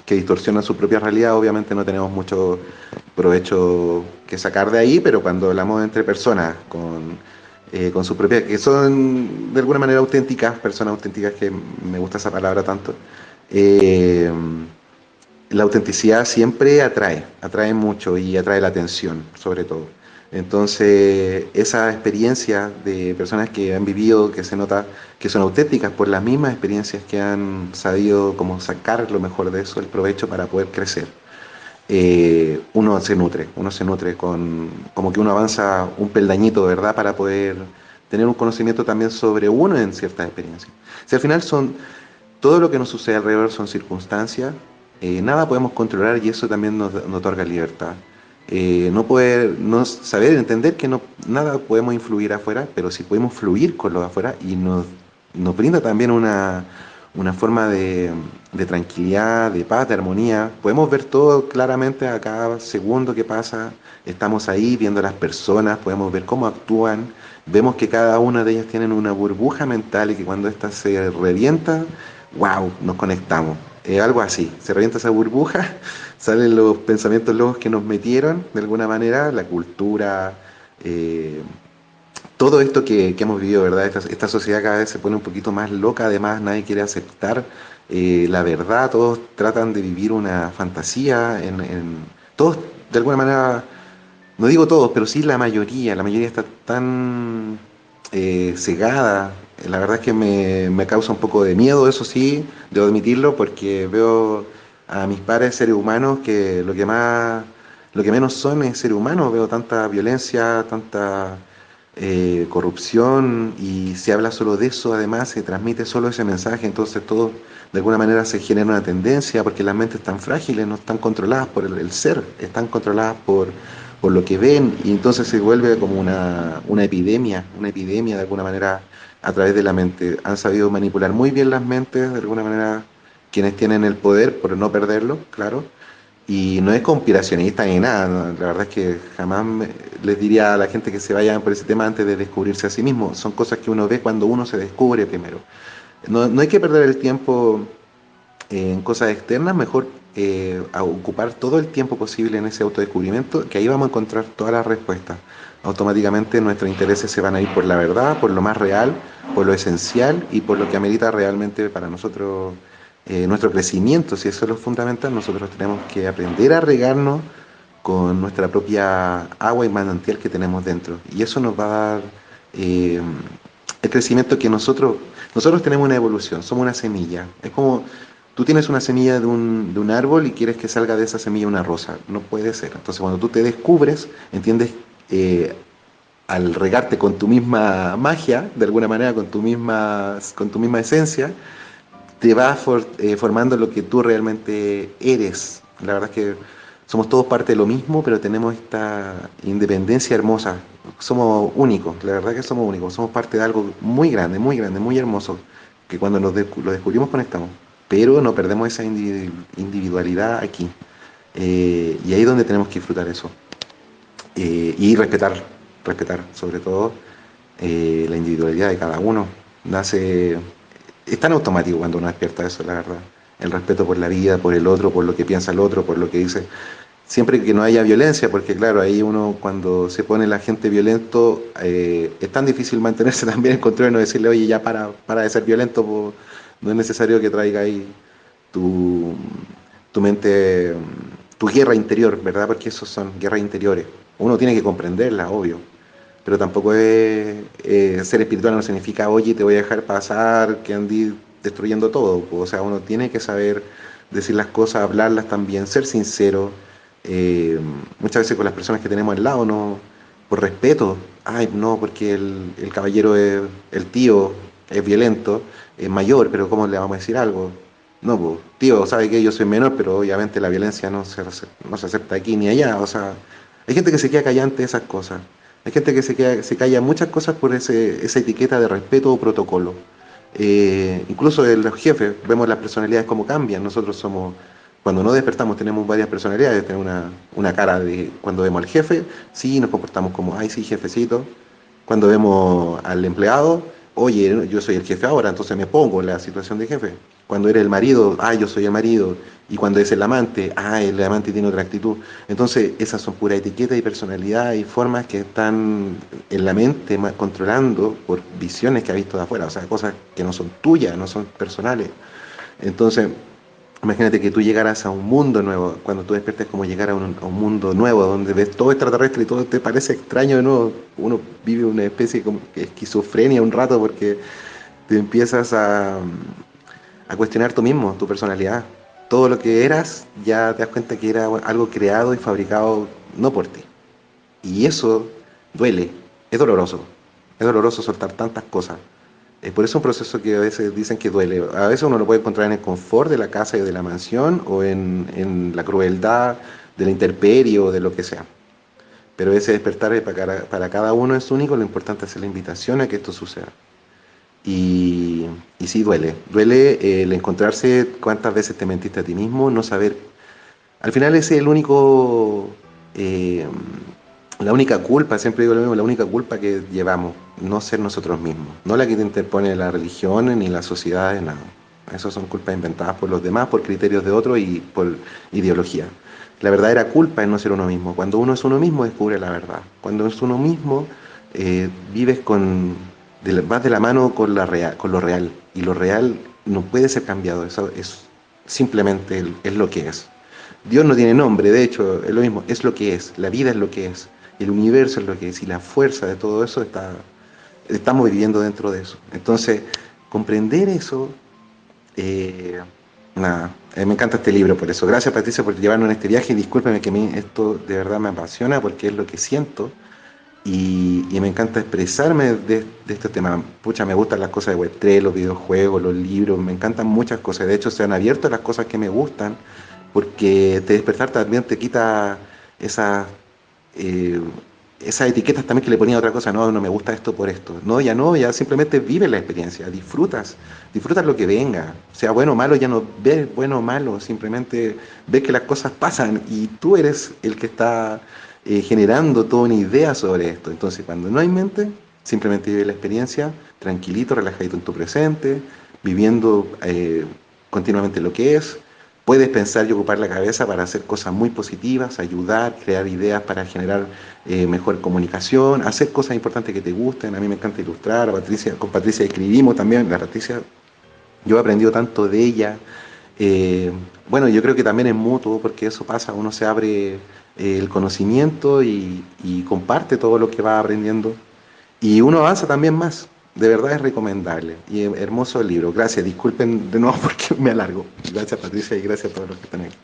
que distorsionan su propia realidad, obviamente no tenemos mucho provecho que sacar de ahí, pero cuando hablamos entre personas con su propia, que son de alguna manera auténticas, personas auténticas, que me gusta esa palabra tanto, eh, la autenticidad siempre atrae mucho y atrae la atención, sobre todo. Entonces, esa experiencia de personas que han vivido, que se nota que son auténticas por las mismas experiencias que han sabido como sacar lo mejor de eso, el provecho para poder crecer. Uno se nutre como que uno avanza un peldañito, ¿verdad? Para poder tener un conocimiento también sobre uno en ciertas experiencias. Si al final todo lo que nos sucede alrededor son circunstancias, nada podemos controlar y eso también nos otorga libertad. No saber entender que nada podemos influir afuera, pero sí podemos fluir con lo de afuera y nos brinda también una forma de tranquilidad, de paz, de armonía. Podemos ver todo claramente a cada segundo que pasa. Estamos ahí viendo a las personas, podemos ver cómo actúan. Vemos que cada una de ellas tienen una burbuja mental y que cuando ésta se revienta, wow, nos conectamos. Algo así, se revienta esa burbuja, salen los pensamientos locos que nos metieron de alguna manera, la cultura, eh, todo esto que hemos vivido, ¿verdad? Esta sociedad cada vez se pone un poquito más loca, además nadie quiere aceptar la verdad, todos tratan de vivir una fantasía, todos de alguna manera, no digo todos, pero sí la mayoría está tan cegada. La verdad es que me causa un poco de miedo, eso sí, debo admitirlo, porque veo a mis pares seres humanos que lo que menos son es seres humanos, veo tanta violencia, tanta corrupción y se habla solo de eso, además se transmite solo ese mensaje, entonces todo de alguna manera se genera una tendencia porque las mentes están frágiles, no están controladas por el ser, están controladas por lo que ven y entonces se vuelve como una epidemia de alguna manera a través de la mente. Han sabido manipular muy bien las mentes, de alguna manera quienes tienen el poder por no perderlo, claro, y no es conspiracionista ni nada, ¿no? La verdad es que les diría a la gente que se vayan por ese tema antes de descubrirse a sí mismo. Son cosas que uno ve cuando uno se descubre primero. No hay que perder el tiempo en cosas externas, mejor a ocupar todo el tiempo posible en ese autodescubrimiento, que ahí vamos a encontrar todas las respuestas. Automáticamente nuestros intereses se van a ir por la verdad, por lo más real, por lo esencial y por lo que amerita realmente para nosotros nuestro crecimiento. Si eso es lo fundamental, nosotros tenemos que aprender a regarnos con nuestra propia agua y manantial que tenemos dentro. Y eso nos va a dar eh, el crecimiento que nosotros tenemos una evolución, somos una semilla. Es como tú tienes una semilla de un árbol y quieres que salga de esa semilla una rosa. No puede ser. Entonces cuando tú te descubres, entiendes, eh, al regarte con tu misma magia, de alguna manera, con tu misma esencia, te va formando lo que tú realmente eres. La verdad es que somos todos parte de lo mismo, pero tenemos esta independencia hermosa. Somos únicos, la verdad que somos únicos. Somos parte de algo muy grande, muy hermoso, que cuando lo descubrimos conectamos. Pero no perdemos esa individualidad aquí. Y ahí es donde tenemos que disfrutar eso. Y respetar sobre todo la individualidad de cada uno. Nace es tan automático cuando uno despierta eso, la verdad. El respeto por la vida, por el otro, por lo que piensa el otro, por lo que dice. Siempre que no haya violencia, porque claro, ahí uno cuando se pone la gente violento, es tan difícil mantenerse también en control y no decirle, oye, ya para de ser violento, po. No es necesario que traiga ahí tu, tu mente, tu guerra interior, ¿verdad? Porque esos son guerras interiores. Uno tiene que comprenderla, obvio, pero tampoco es ser espiritual no significa, oye, te voy a dejar pasar, que andí destruyendo todo. O sea, uno tiene que saber decir las cosas, hablarlas también, ser sincero. Muchas veces con las personas que tenemos al lado, no, por respeto, ay, no, porque el caballero es, el tío es violento, es mayor, pero ¿cómo le vamos a decir algo? No, pues, tío, sabe que yo soy menor, pero obviamente la violencia no se acepta aquí ni allá. O sea, hay gente que se queda callante de esas cosas. Hay gente que se calla muchas cosas por esa etiqueta de respeto o protocolo. Incluso de los jefes, vemos las personalidades cómo cambian. Nosotros somos, cuando no despertamos, tenemos varias personalidades. Tenemos una cara de cuando vemos al jefe, sí, nos comportamos como, ay, sí, jefecito. Cuando vemos al empleado, oye, yo soy el jefe ahora, entonces me pongo en la situación de jefe. Cuando eres el marido, ah, yo soy el marido. Y cuando es el amante tiene otra actitud. Entonces, esas son pura etiqueta y personalidad y formas que están en la mente controlando por visiones que ha visto de afuera, o sea, cosas que no son tuyas, no son personales. Entonces, imagínate que tú llegaras a un mundo nuevo, cuando tú despiertes como llegar a un mundo nuevo, donde ves todo extraterrestre y todo te parece extraño de nuevo, uno vive una especie de esquizofrenia un rato porque te empiezas a cuestionar tú mismo, tu personalidad. Todo lo que eras ya te das cuenta que era algo creado y fabricado no por ti. Y eso duele, es doloroso soltar tantas cosas. Por eso es un proceso que a veces dicen que duele. A veces uno lo puede encontrar en el confort de la casa y de la mansión o en la crueldad de la intemperie o de lo que sea. Pero ese despertar para cada uno es único, lo importante es hacer la invitación a que esto suceda. Y Y sí duele, duele el encontrarse cuántas veces te mentiste a ti mismo, no saber. Al final ese es el único, eh, la única culpa, siempre digo lo mismo, la única culpa que llevamos, no ser nosotros mismos, no la que te interpone la religión ni la sociedad, nada. Esas son culpas inventadas por los demás, por criterios de otros y por ideología. La verdadera culpa es no ser uno mismo. Cuando uno es uno mismo descubre la verdad. Cuando es uno mismo vives vas de la mano con, con lo real. Y lo real no puede ser cambiado. Eso es simplemente es lo que es. Dios no tiene nombre, de hecho, es lo mismo, es lo que es, la vida es lo que es, el universo es lo que es, y la fuerza de todo eso estamos viviendo dentro de eso. Entonces, comprender eso, eh, nada, me encanta este libro por eso. Gracias Patricia por llevarnos en este viaje, y discúlpeme que a mí esto de verdad me apasiona porque es lo que siento y me encanta expresarme de este tema. Pucha, me gustan las cosas de Web3, los videojuegos, los libros, me encantan muchas cosas. De hecho, se han abierto las cosas que me gustan, porque te despertar también te quita esa, eh, esas etiquetas también que le ponía a otra cosa. No, no me gusta esto por esto. No, ya no, ya simplemente vive la experiencia, disfrutas lo que venga. Sea bueno o malo, ya no ves bueno o malo, simplemente ves que las cosas pasan y tú eres el que está generando toda una idea sobre esto. Entonces, cuando no hay mente, simplemente vive la experiencia, tranquilito, relajadito en tu presente, viviendo continuamente lo que es. Puedes pensar y ocupar la cabeza para hacer cosas muy positivas, ayudar, crear ideas para generar mejor comunicación, hacer cosas importantes que te gusten. A mí me encanta ilustrar, con Patricia escribimos también. La Patricia, yo he aprendido tanto de ella. Eh, bueno, yo creo que también es mutuo porque eso pasa, uno se abre el conocimiento y comparte todo lo que va aprendiendo y uno avanza también más. De verdad es recomendable y hermoso el libro. Gracias, disculpen de nuevo porque me alargo. Gracias Patricia y gracias a todos los que están aquí.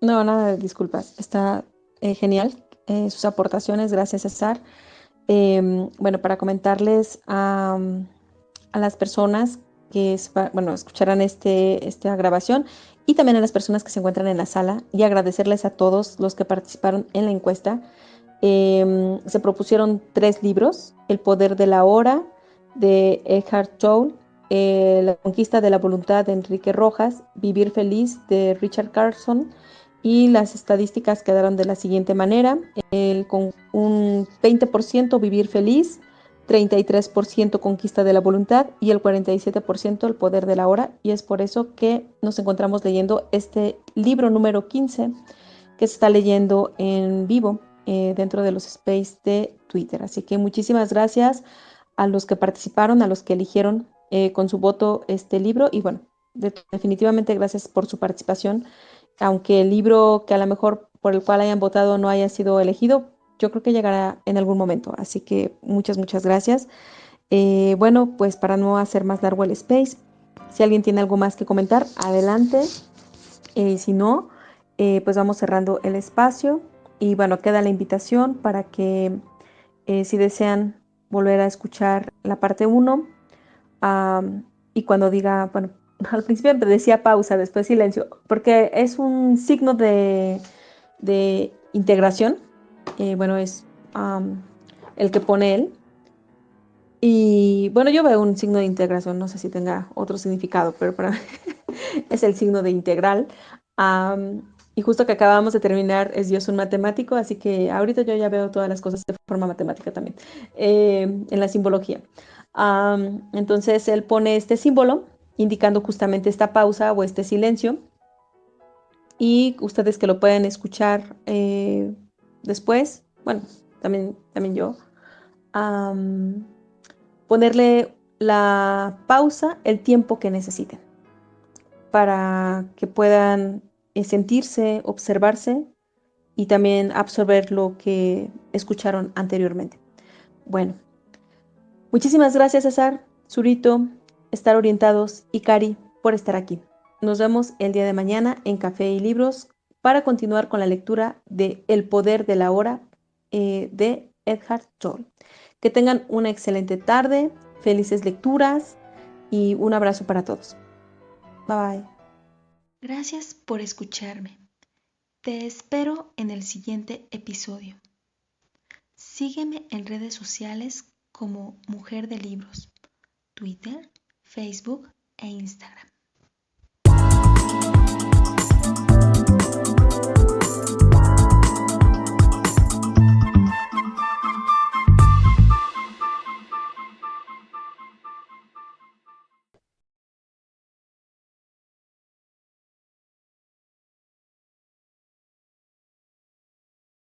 No, nada de disculpas. Está genial sus aportaciones. Gracias, César. Bueno, para comentarles a las personas que bueno, escucharán esta grabación y también a las personas que se encuentran en la sala y agradecerles a todos los que participaron en la encuesta. Se propusieron 3 libros: El poder de la hora de Eckhart Tolle, La conquista de la voluntad de Enrique Rojas, Vivir feliz de Richard Carlson, y las estadísticas quedaron de la siguiente manera: con un 20% vivir feliz, 33% conquista de la voluntad y el 47% el poder de la hora. Y es por eso que nos encontramos leyendo este libro número 15 que se está leyendo en vivo dentro de los space de Twitter. Así que muchísimas gracias a los que participaron, a los que eligieron con su voto este libro y bueno, definitivamente gracias por su participación. Aunque el libro que a lo mejor por el cual hayan votado no haya sido elegido, yo creo que llegará en algún momento. Así que muchas gracias. Bueno, pues para no hacer más largo el space, si alguien tiene algo más que comentar, adelante. Si no, pues vamos cerrando el espacio y bueno, queda la invitación para que si desean volver a escuchar la parte 1 y cuando diga, bueno, al principio decía pausa, después silencio, porque es un signo de integración, bueno, es el que pone él. Y bueno, yo veo un signo de integración, no sé si tenga otro significado, pero para mí es el signo de integral. Y justo que acabamos de terminar es Dios un matemático, así que ahorita yo ya veo todas las cosas de forma matemática también, en la simbología. Entonces él pone este símbolo indicando justamente esta pausa o este silencio y ustedes que lo pueden escuchar después, bueno, también yo, am, ponerle la pausa el tiempo que necesiten para que puedan sentirse, observarse y también absorber lo que escucharon anteriormente. Bueno, muchísimas gracias César, Zurito, Estar Orientados y Cari por estar aquí. Nos vemos el día de mañana en Café y Libros para continuar con la lectura de El poder de la hora de Eckhart Tolle. Que tengan una excelente tarde, felices lecturas y un abrazo para todos. Bye bye. Gracias por escucharme. Te espero en el siguiente episodio. Sígueme en redes sociales como Mujer de Libros. Twitter, Facebook e Instagram.